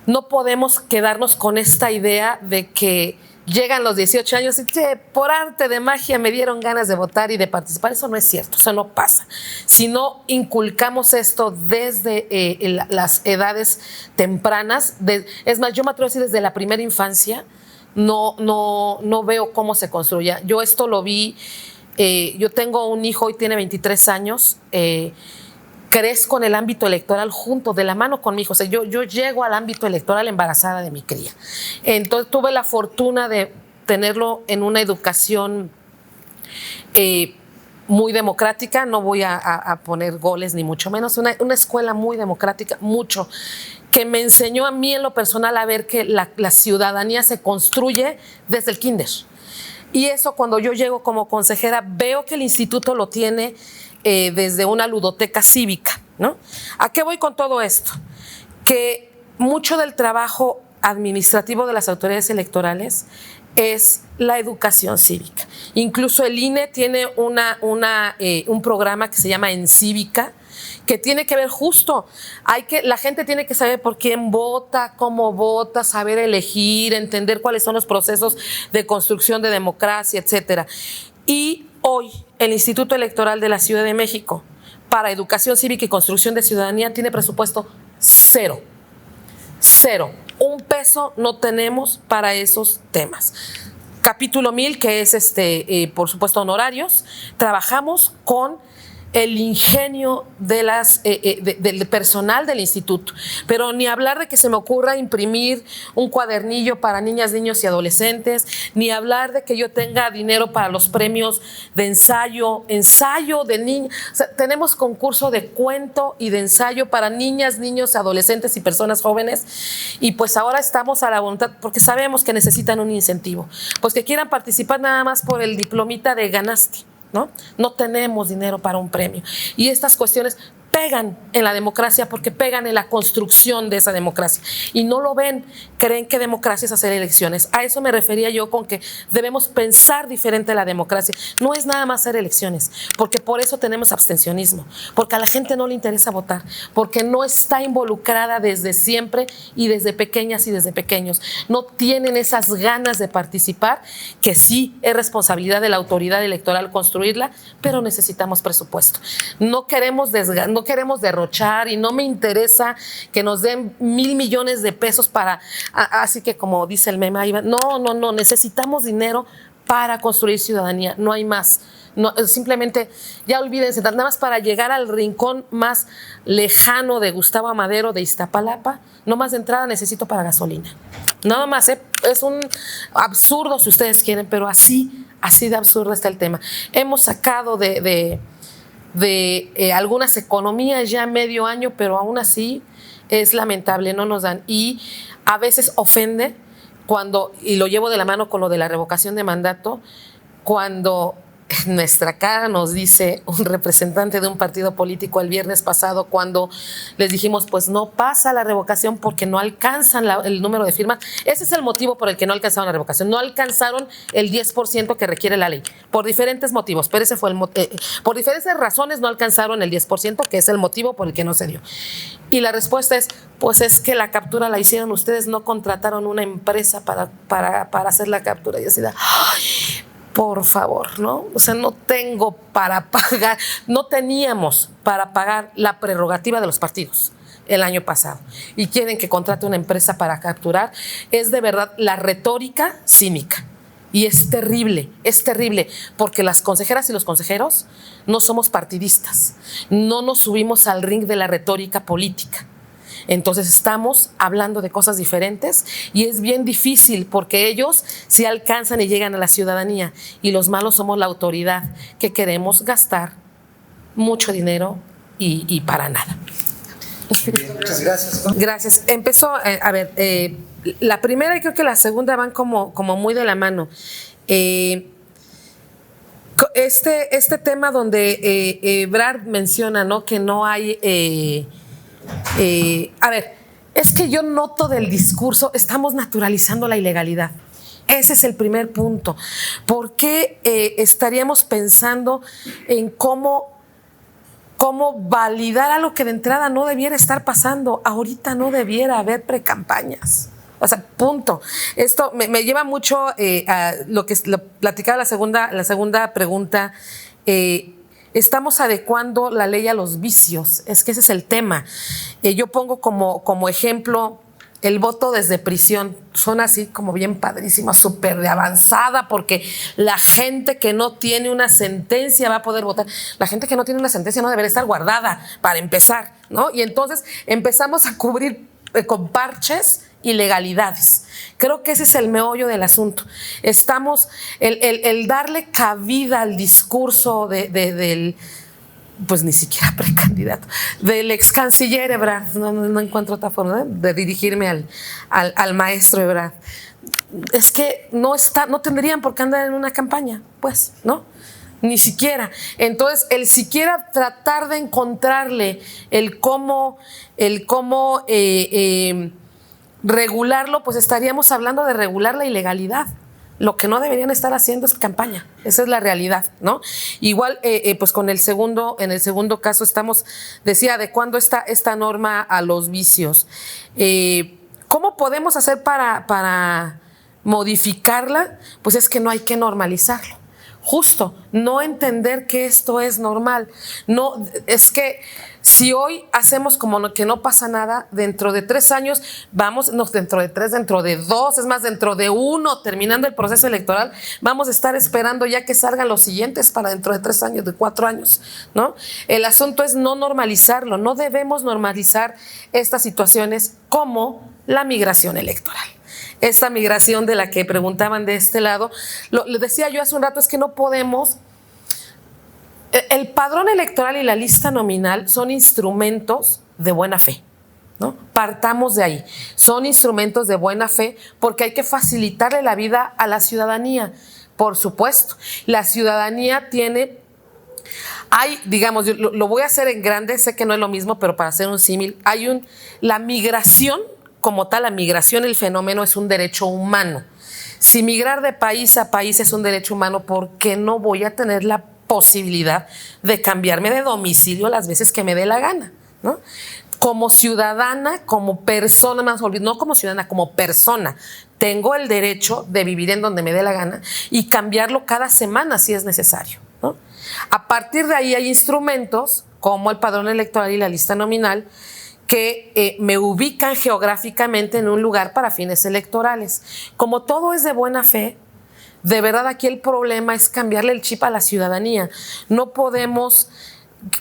no podemos quedarnos con esta idea de que llegan los 18 años y por arte de magia me dieron ganas de votar y de participar. Eso no es cierto, eso no pasa. Si no inculcamos esto desde las edades tempranas, es más, yo me atrevo a decir desde la primera infancia, no veo cómo se construya. Yo esto lo vi, yo tengo un hijo, hoy tiene 23 años, crezco en el ámbito electoral junto, de la mano con mi hijo. O sea, yo llego al ámbito electoral embarazada de mi cría. Entonces tuve la fortuna de tenerlo en una educación muy democrática. No voy a poner goles ni mucho menos. Una escuela muy democrática, mucho, que me enseñó a mí en lo personal a ver que la ciudadanía se construye desde el kinder. Y eso, cuando yo llego como consejera, veo que el instituto lo tiene desde una ludoteca cívica, ¿no? ¿A qué voy con todo esto? Que mucho del trabajo administrativo de las autoridades electorales es la educación cívica. Incluso el INE tiene un programa que se llama En Cívica, que tiene que ver justo, la gente tiene que saber por quién vota, cómo vota, saber elegir, entender cuáles son los procesos de construcción de democracia, etcétera. Y hoy el Instituto Electoral de la Ciudad de México para educación cívica y construcción de ciudadanía tiene presupuesto cero. Un peso no tenemos para esos temas. Capítulo 1000, que es por supuesto honorarios, trabajamos con el ingenio del personal del instituto, pero ni hablar de que se me ocurra imprimir un cuadernillo para niñas, niños y adolescentes, ni hablar de que yo tenga dinero para los premios de ensayo de niños. O sea, tenemos concurso de cuento y de ensayo para niñas, niños, adolescentes y personas jóvenes, y pues ahora estamos a la voluntad, porque sabemos que necesitan un incentivo, pues que quieran participar nada más por el diplomita de ganaste. No tenemos dinero para un premio. Y estas cuestiones pegan en la democracia porque pegan en la construcción de esa democracia. Y no lo ven, creen que democracia es hacer elecciones. A eso me refería yo con que debemos pensar diferente la democracia. No es nada más hacer elecciones, porque por eso tenemos abstencionismo, porque a la gente no le interesa votar, porque no está involucrada desde siempre y desde pequeñas y desde pequeños. No tienen esas ganas de participar, que sí es responsabilidad de la autoridad electoral construirla, pero necesitamos presupuesto. No queremos queremos derrochar y no me interesa que nos den 1,000 millones de pesos para, así que como dice el meme, no, necesitamos dinero para construir ciudadanía, no hay más. No, simplemente, ya olvídense, nada más para llegar al rincón más lejano de Gustavo Amadero de Iztapalapa, no más de entrada necesito para gasolina. Nada más, es un absurdo si ustedes quieren, pero así de absurdo está el tema. Hemos sacado de algunas economías ya medio año, pero aún así es lamentable, no nos dan. Y a veces ofende cuando, y lo llevo de la mano con lo de la revocación de mandato, cuando en nuestra cara nos dice un representante de un partido político el viernes pasado, cuando les dijimos pues no pasa la revocación porque no alcanzan el número de firmas. Ese es el motivo por el que no alcanzaron la revocación, no alcanzaron el 10% que requiere la ley, por diferentes motivos, pero ese fue por diferentes razones no alcanzaron el 10%, que es el motivo por el que no se dio. Y la respuesta es, pues es que la captura la hicieron ustedes, no contrataron una empresa para hacer la captura. Y así de, ¡ay! Por favor, ¿no? O sea, no tengo para pagar, no teníamos para pagar la prerrogativa de los partidos el año pasado. Y quieren que contrate una empresa para capturar. Es de verdad la retórica cínica. Y es terrible, porque las consejeras y los consejeros no somos partidistas. No nos subimos al ring de la retórica política. Entonces estamos hablando de cosas diferentes y es bien difícil porque ellos sí alcanzan y llegan a la ciudadanía y los malos somos la autoridad que queremos gastar mucho dinero y para nada. Bien, muchas gracias. Gracias. Empezó, la primera y creo que la segunda van como muy de la mano. Este tema donde Ebrard menciona, ¿no?, que no hay... es que yo noto del discurso, estamos naturalizando la ilegalidad. Ese es el primer punto. ¿Por qué estaríamos pensando en cómo validar algo que de entrada no debiera estar pasando? Ahorita no debiera haber precampañas. O sea, punto. Esto me lleva mucho a lo que lo platicaba la segunda pregunta. Estamos adecuando la ley a los vicios, es que ese es el tema. Yo pongo como ejemplo el voto desde prisión. Suena así como bien padrísima, súper de avanzada, porque la gente que no tiene una sentencia va a poder votar. La gente que no tiene una sentencia no debería estar guardada, para empezar, ¿no? Y entonces empezamos a cubrir con parches ilegalidades. Creo que ese es el meollo del asunto. Estamos, el darle cabida al discurso del, pues ni siquiera precandidato, del ex canciller Ebrard, no encuentro otra forma de dirigirme al maestro Ebrard. Es que no tendrían por qué andar en una campaña, pues, ¿no? Ni siquiera. Entonces, el siquiera tratar de encontrarle el cómo regularlo, pues estaríamos hablando de regular la ilegalidad. Lo que no deberían estar haciendo es campaña. Esa es la realidad, ¿no? Igual, pues en el segundo caso decía, adecuando esta norma a los vicios. ¿Cómo podemos hacer para modificarla? Pues es que no hay que normalizarlo. Justo, no entender que esto es normal. No, es que si hoy hacemos como que no pasa nada, dentro de 3 años dentro de 3, dentro de 2, es más, dentro de 1, terminando el proceso electoral, vamos a estar esperando ya que salgan los siguientes para dentro de 3 años, de 4 años, ¿no? El asunto es no normalizarlo, no debemos normalizar estas situaciones como la migración electoral. Esta migración de la que preguntaban de este lado, le decía yo hace un rato, es que no podemos. El padrón electoral y la lista nominal son instrumentos de buena fe, ¿no? Partamos de ahí. Son instrumentos de buena fe porque hay que facilitarle la vida a la ciudadanía. Por supuesto, la ciudadanía digamos, yo lo voy a hacer en grande, sé que no es lo mismo, pero para hacer un símil, la migración como tal, la migración, el fenómeno es un derecho humano. Si migrar de país a país es un derecho humano, ¿por qué no voy a tener la posibilidad de cambiarme de domicilio las veces que me dé la gana, ¿no? Como ciudadana, como persona, no como ciudadana, como persona, tengo el derecho de vivir en donde me dé la gana y cambiarlo cada semana si es necesario, ¿no? A partir de ahí hay instrumentos como el padrón electoral y la lista nominal, que me ubican geográficamente en un lugar para fines electorales. Como todo es de buena fe, de verdad aquí el problema es cambiarle el chip a la ciudadanía. No podemos...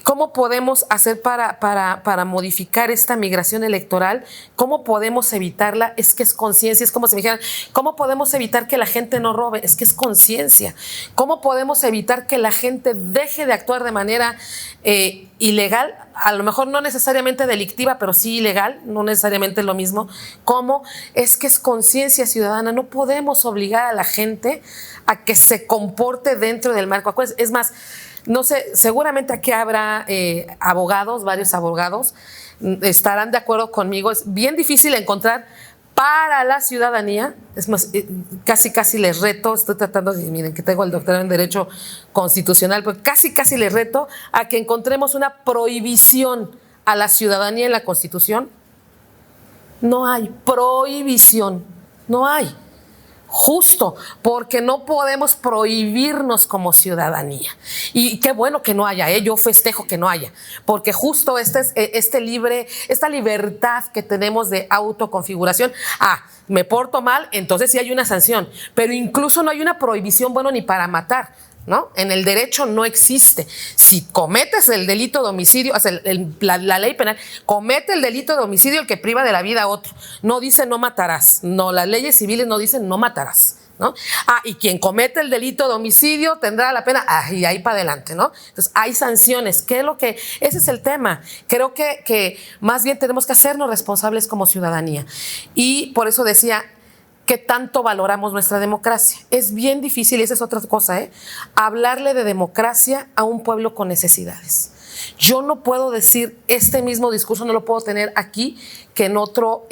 ¿Cómo podemos hacer para modificar esta migración electoral? ¿Cómo podemos evitarla? Es que es conciencia, es como si me dijeran, ¿cómo podemos evitar que la gente no robe? Es que es conciencia. ¿Cómo podemos evitar que la gente deje de actuar de manera ilegal? A lo mejor no necesariamente delictiva, pero sí ilegal, no necesariamente lo mismo. ¿Cómo? Es que es conciencia ciudadana. No podemos obligar a la gente a que se comporte dentro del marco. Es más, no sé, seguramente aquí habrá abogados, varios abogados, estarán de acuerdo conmigo. Es bien difícil encontrar para la ciudadanía, es más, casi les reto, estoy tratando de, miren que tengo el doctorado en Derecho Constitucional, pero casi les reto a que encontremos una prohibición a la ciudadanía en la Constitución. No hay prohibición, no hay. Justo porque no podemos prohibirnos como ciudadanía. Y qué bueno que no haya, yo festejo que no haya, porque justo esta libertad que tenemos de autoconfiguración, me porto mal, entonces sí hay una sanción, pero incluso no hay una prohibición, bueno, ni para matar, ¿no? En el derecho no existe. Si cometes el delito de homicidio, o sea, la ley penal, comete el delito de homicidio el que priva de la vida a otro. No dice no matarás. No, las leyes civiles no dicen no matarás, ¿no? Y quien comete el delito de homicidio tendrá la pena, y ahí para adelante, ¿no? Entonces, hay sanciones. Ese es el tema. Creo que más bien tenemos que hacernos responsables como ciudadanía. Y por eso decía, ¿qué tanto valoramos nuestra democracia? Es bien difícil, y esa es otra cosa, hablarle de democracia a un pueblo con necesidades. Yo no puedo decir este mismo discurso, no lo puedo tener aquí que en otro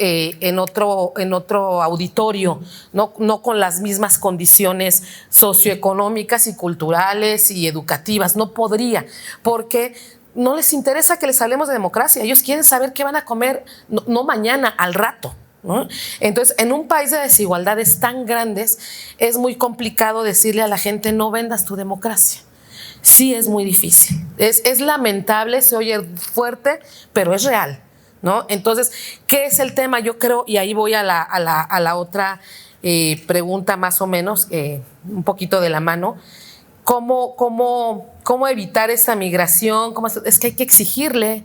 auditorio, no con las mismas condiciones socioeconómicas y culturales y educativas. No podría, porque no les interesa que les hablemos de democracia. Ellos quieren saber qué van a comer, no mañana, al rato, ¿no? Entonces, en un país de desigualdades tan grandes, es muy complicado decirle a la gente, no vendas tu democracia. Sí, es muy difícil. Es lamentable, se oye fuerte, pero es real, ¿no? Entonces, ¿qué es el tema? Yo creo, y ahí voy a la otra pregunta más o menos, un poquito de la mano. ¿Cómo evitar esta migración? Es que hay que exigirle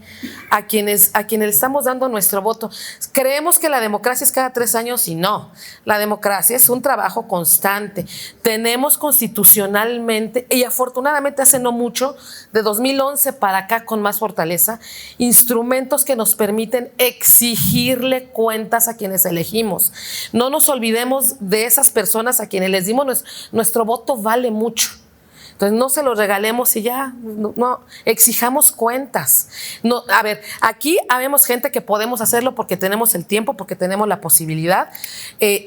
a quienes estamos dando nuestro voto. Creemos que la democracia es cada 3 años y no. La democracia es un trabajo constante. Tenemos constitucionalmente, y afortunadamente hace no mucho, de 2011 para acá con más fortaleza, instrumentos que nos permiten exigirle cuentas a quienes elegimos. No nos olvidemos de esas personas a quienes les dimos nuestro voto, vale mucho. Entonces, no se los regalemos y ya, no exijamos cuentas. No, a ver, aquí habemos gente que podemos hacerlo porque tenemos el tiempo, porque tenemos la posibilidad.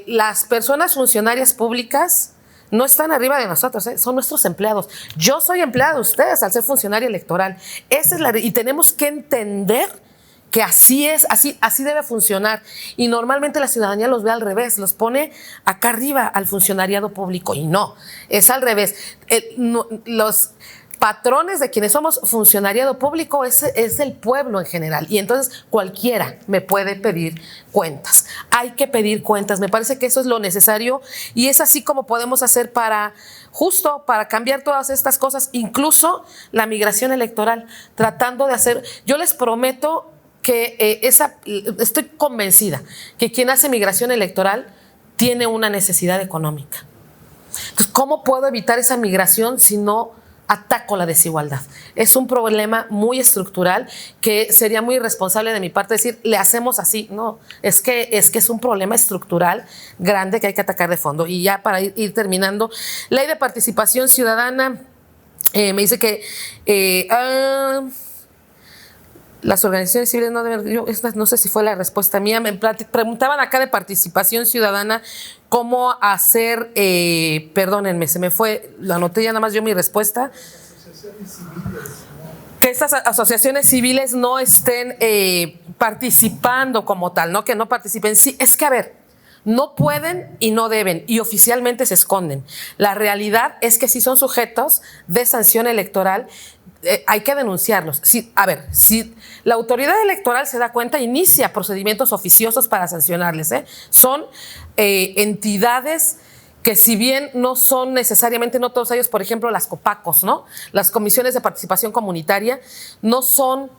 Las personas funcionarias públicas no están arriba de nosotros, son nuestros empleados. Yo soy empleada de ustedes al ser funcionaria electoral. Y tenemos que entender que así es, así debe funcionar. Y normalmente la ciudadanía los ve al revés, los pone acá arriba al funcionariado público, y no, es al revés. Los patrones de quienes somos funcionariado público es el pueblo en general, y entonces cualquiera me puede pedir cuentas. Hay que pedir cuentas, me parece que eso es lo necesario, y es así como podemos hacer para cambiar todas estas cosas, incluso la migración electoral, tratando de hacer, yo les prometo que estoy convencida que quien hace migración electoral tiene una necesidad económica. Entonces, ¿cómo puedo evitar esa migración si no ataco la desigualdad? Es un problema muy estructural que sería muy irresponsable de mi parte decir, le hacemos así. No, es que es un problema estructural grande que hay que atacar de fondo. Y ya para ir terminando, ley de participación ciudadana, me dice que las organizaciones civiles no deben, no sé si fue la respuesta mía, me preguntaban acá de participación ciudadana, cómo hacer, perdónenme, se me fue, lo anoté ya nada más yo mi respuesta. Que estas asociaciones civiles no estén participando como tal, ¿no? Que no participen. Sí, es que a ver, no pueden y no deben, y oficialmente se esconden. La realidad es que sí son sujetos de sanción electoral. hay que denunciarlos. A ver, si la autoridad electoral se da cuenta, inicia procedimientos oficiosos para sancionarles. Son entidades que, si bien no son necesariamente, no todos ellos, por ejemplo, las COPACOS, ¿no? Las comisiones de participación comunitaria, no son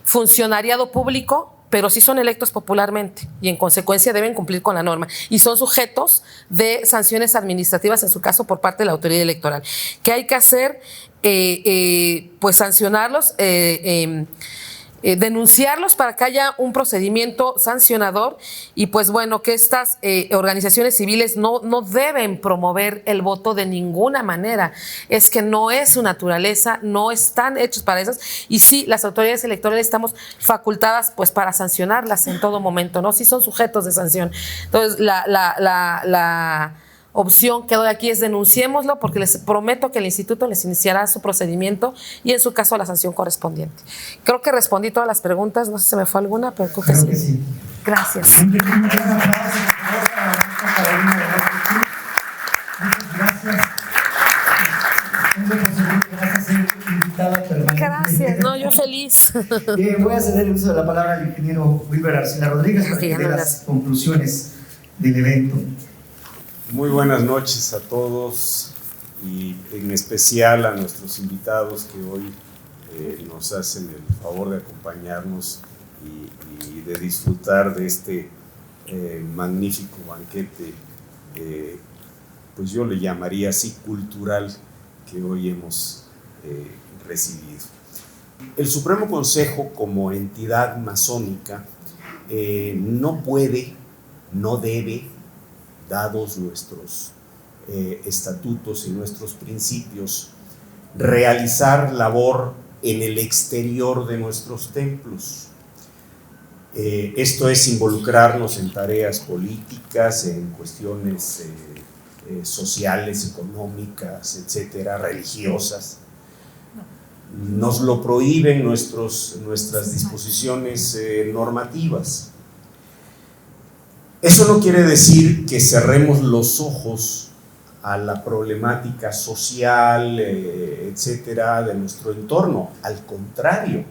funcionariado público, pero sí son electos popularmente y en consecuencia deben cumplir con la norma y son sujetos de sanciones administrativas, en su caso por parte de la autoridad electoral. ¿Qué hay que hacer? Pues sancionarlos, denunciarlos para que haya un procedimiento sancionador y pues bueno, que estas organizaciones civiles no deben promover el voto de ninguna manera. Es que no es su naturaleza, no están hechos para esas y sí, las autoridades electorales estamos facultadas pues para sancionarlas en todo momento, ¿no? Sí son sujetos de sanción. Entonces, la opción que doy aquí es denunciémoslo, porque les prometo que el instituto les iniciará su procedimiento y en su caso la sanción correspondiente. Creo que respondí todas las preguntas, no sé si se me fue alguna, pero creo que sí. Gracias. Gracias, no, yo feliz. Bien, voy a ceder el uso de la palabra al ingeniero Wilber Arcila Rodríguez para que dé las conclusiones del evento. Muy buenas noches a todos y en especial a nuestros invitados que hoy nos hacen el favor de acompañarnos y de disfrutar de este magnífico banquete, pues yo le llamaría así cultural, que hoy hemos recibido. El Supremo Consejo, como entidad masónica, no puede, no debe, dados nuestros estatutos y nuestros principios, realizar labor en el exterior de nuestros templos. Esto es involucrarnos en tareas políticas, en cuestiones sociales, económicas, etcétera, religiosas. Nos lo prohíben nuestras disposiciones normativas. Eso no quiere decir que cerremos los ojos a la problemática social, etcétera, de nuestro entorno. Al contrario,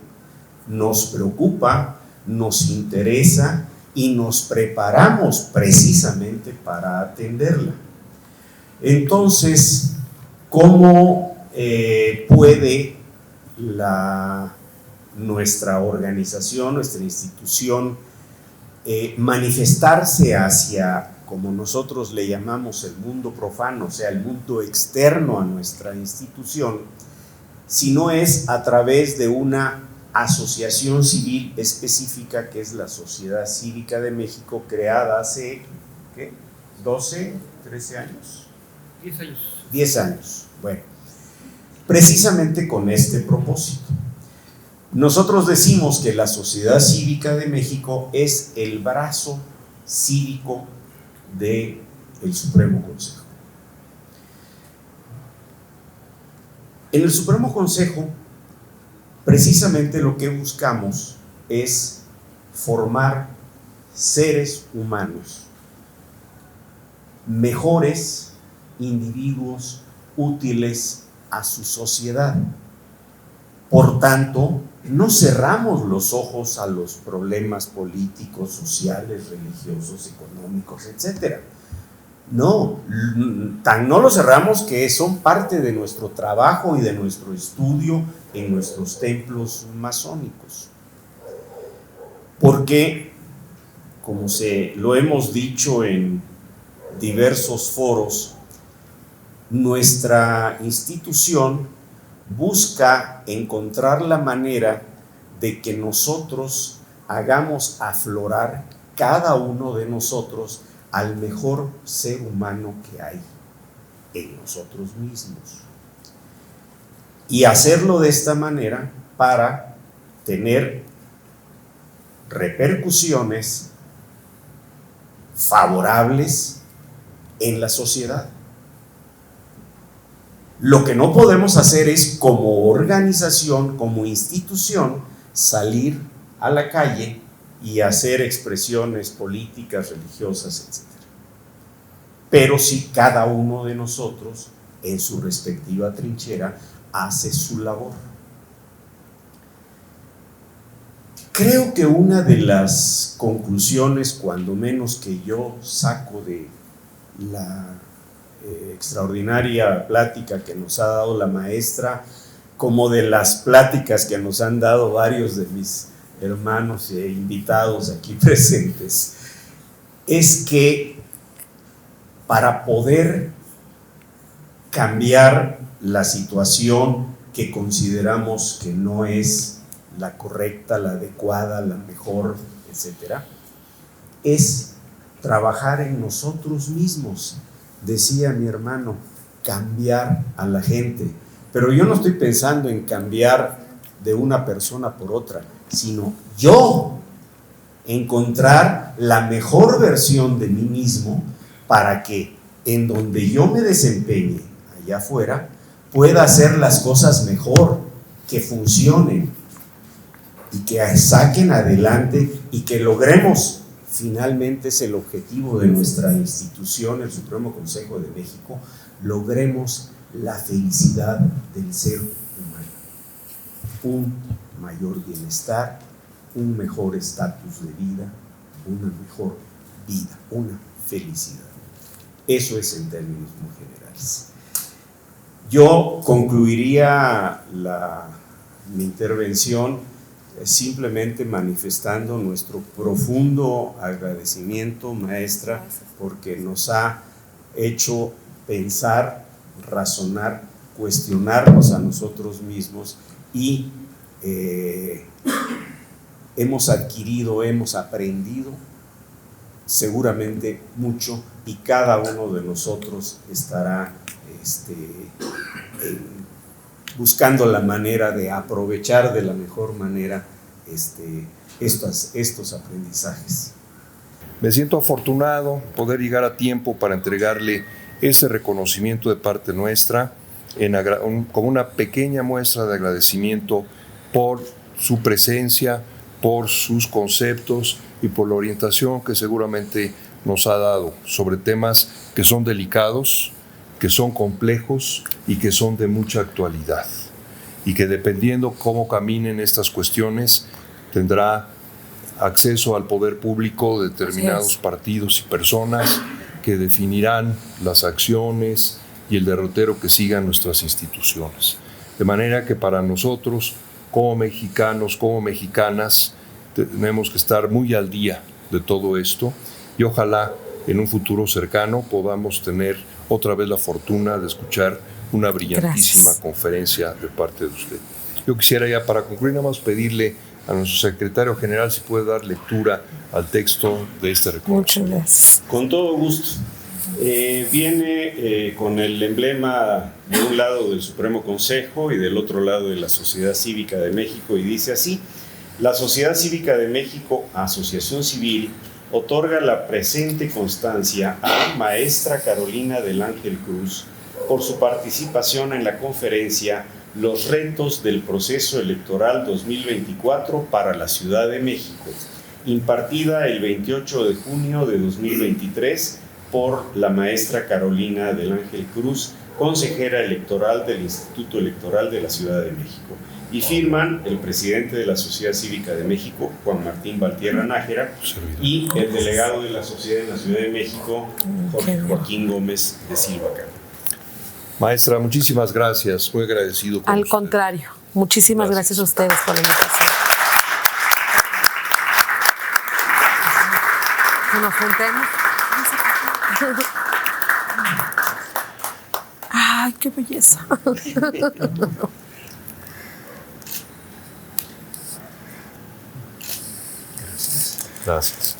nos preocupa, nos interesa y nos preparamos precisamente para atenderla. Entonces, ¿cómo puede nuestra organización, nuestra institución, manifestarse hacia, como nosotros le llamamos, el mundo profano, o sea, el mundo externo a nuestra institución, si no es a través de una asociación civil específica, que es la Sociedad Cívica de México, creada hace, ¿qué? ¿12, 13 años? 10 años. 10 años, bueno, precisamente con este propósito. Nosotros decimos que la Sociedad Cívica de México es el brazo cívico del Supremo Consejo. En el Supremo Consejo, precisamente lo que buscamos es formar seres humanos, mejores individuos útiles a su sociedad. Por tanto, no cerramos los ojos a los problemas políticos, sociales, religiosos, económicos, etc. No, tan no los cerramos que son parte de nuestro trabajo y de nuestro estudio en nuestros templos masónicos. Porque, como lo hemos dicho en diversos foros, nuestra institución busca encontrar la manera de que nosotros hagamos aflorar cada uno de nosotros al mejor ser humano que hay en nosotros mismos. Y hacerlo de esta manera para tener repercusiones favorables en la sociedad. Lo que no podemos hacer es, como organización, como institución, salir a la calle y hacer expresiones políticas, religiosas, etc. Pero sí, cada uno de nosotros, en su respectiva trinchera, hace su labor. Creo que una de las conclusiones, cuando menos que yo saco de la extraordinaria plática que nos ha dado la maestra, como de las pláticas que nos han dado varios de mis hermanos e invitados aquí presentes, es que para poder cambiar la situación que consideramos que no es la correcta, la adecuada, la mejor, etcétera, es trabajar en nosotros mismos. Decía mi hermano, cambiar a la gente. Pero yo no estoy pensando en cambiar de una persona por otra, sino yo encontrar la mejor versión de mí mismo para que en donde yo me desempeñe allá afuera pueda hacer las cosas mejor, que funcionen y que saquen adelante y que logremos. Finalmente es el objetivo de nuestra institución, el Supremo Consejo de México, logremos la felicidad del ser humano, un mayor bienestar, un mejor estatus de vida, una mejor vida, una felicidad. Eso es en términos muy generales. Yo concluiría mi intervención simplemente manifestando nuestro profundo agradecimiento, maestra, porque nos ha hecho pensar, razonar, cuestionarnos a nosotros mismos y hemos adquirido, hemos aprendido seguramente mucho y cada uno de nosotros estará buscando la manera de aprovechar de la mejor manera estos aprendizajes. Me siento afortunado poder llegar a tiempo para entregarle ese reconocimiento de parte nuestra como una pequeña muestra de agradecimiento por su presencia, por sus conceptos y por la orientación que seguramente nos ha dado sobre temas que son delicados, que son complejos y que son de mucha actualidad, y que dependiendo cómo caminen estas cuestiones tendrá acceso al poder público de determinados partidos y personas que definirán las acciones y el derrotero que sigan nuestras instituciones. De manera que para nosotros, como mexicanos, como mexicanas, tenemos que estar muy al día de todo esto y ojalá en un futuro cercano podamos tener otra vez la fortuna de escuchar una brillantísima conferencia de parte de usted. Yo quisiera ya para concluir nada más pedirle a nuestro secretario general si puede dar lectura al texto de este reconocimiento. Muchas gracias. Con todo gusto. Viene con el emblema de un lado del Supremo Consejo y del otro lado de la Sociedad Cívica de México y dice así: la Sociedad Cívica de México, Asociación Civil, otorga la presente constancia a maestra Carolina del Ángel Cruz por su participación en la conferencia Los retos del proceso electoral 2024 para la Ciudad de México, impartida el 28 de junio de 2023 por la maestra Carolina del Ángel Cruz, consejera electoral del Instituto Electoral de la Ciudad de México. Y firman el presidente de la Sociedad Cívica de México, Juan Martín Valtierra Nájera, y el delegado de la Sociedad en la Ciudad de México, Jorge Joaquín Gómez de Silva Cano. Maestra, muchísimas gracias, muy agradecido con Al usted. contrario, muchísimas gracias a ustedes por la invitación. Que nos juntemos. ¡Ay, qué belleza! Gracias.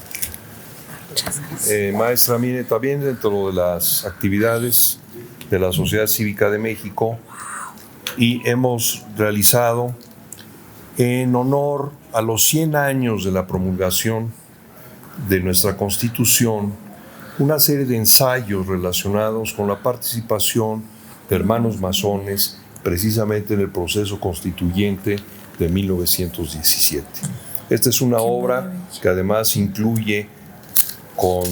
Muchas gracias. Maestra, mire, también dentro de las actividades de la Sociedad Cívica de México y hemos realizado en honor a los 100 años de la promulgación de nuestra Constitución una serie de ensayos relacionados con la participación de hermanos masones precisamente en el proceso constituyente de 1917. Esta es una obra que además incluye, con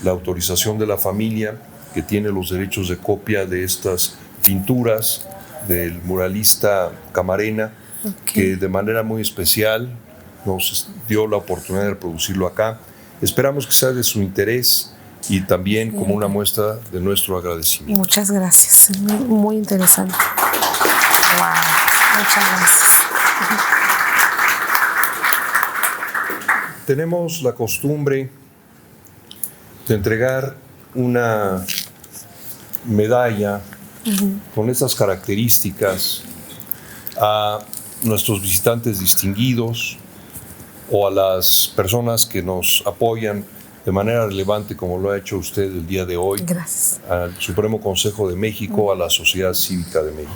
la autorización de la familia, que tiene los derechos de copia de estas pinturas del muralista Camarena, que de manera muy especial nos dio la oportunidad de reproducirlo acá. Esperamos que sea de su interés y también como una muestra de nuestro agradecimiento. Muchas gracias, muy interesante. Wow, muchas gracias. Tenemos la costumbre de entregar una medalla con estas características a nuestros visitantes distinguidos o a las personas que nos apoyan de manera relevante, como lo ha hecho usted el día de hoy. Gracias. Al Supremo Consejo de México, a la Sociedad Cívica de México.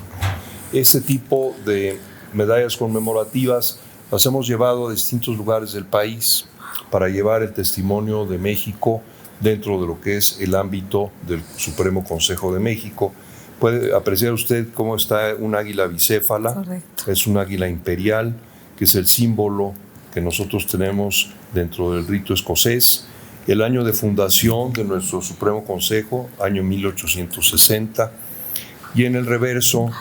Este tipo de medallas conmemorativas las hemos llevado a distintos lugares del país para llevar el testimonio de México dentro de lo que es el ámbito del Supremo Consejo de México. Puede apreciar usted cómo está un águila bicéfala. Correcto. Es un águila imperial, que es el símbolo que nosotros tenemos dentro del rito escocés. El año de fundación de nuestro Supremo Consejo, año 1860. Y en el reverso,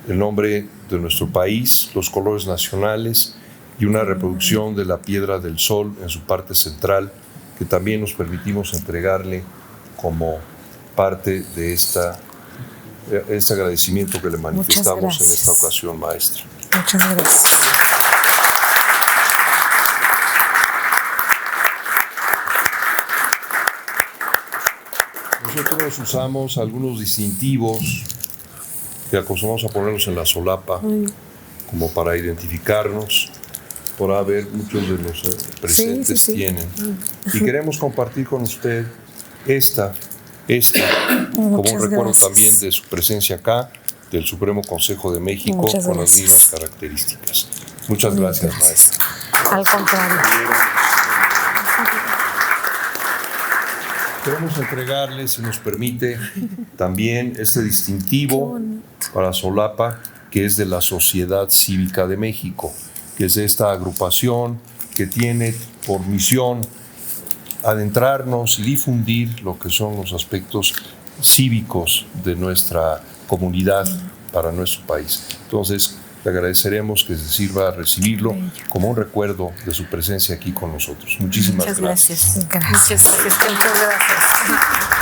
el nombre de nuestro país, los colores nacionales y una reproducción de la Piedra del Sol en su parte central, que también nos permitimos entregarle como parte de este agradecimiento que le manifestamos en esta ocasión, maestra. Muchas gracias. Nosotros usamos algunos distintivos que acostumbramos a ponerlos en la solapa como para identificarnos. Por haber muchos de los presentes sí. tienen. Y queremos compartir con usted esta como un recuerdo también de su presencia acá, del Supremo Consejo de México, con las mismas características. Muchas gracias, maestra. Al contrario. Queremos entregarle, si nos permite, también este distintivo para solapa, que es de la Sociedad Cívica de México, que es esta agrupación que tiene por misión adentrarnos y difundir lo que son los aspectos cívicos de nuestra comunidad para nuestro país. Entonces, le agradeceremos que se sirva a recibirlo como un recuerdo de su presencia aquí con nosotros. Muchísimas gracias. Muchas gracias. Muchas gracias.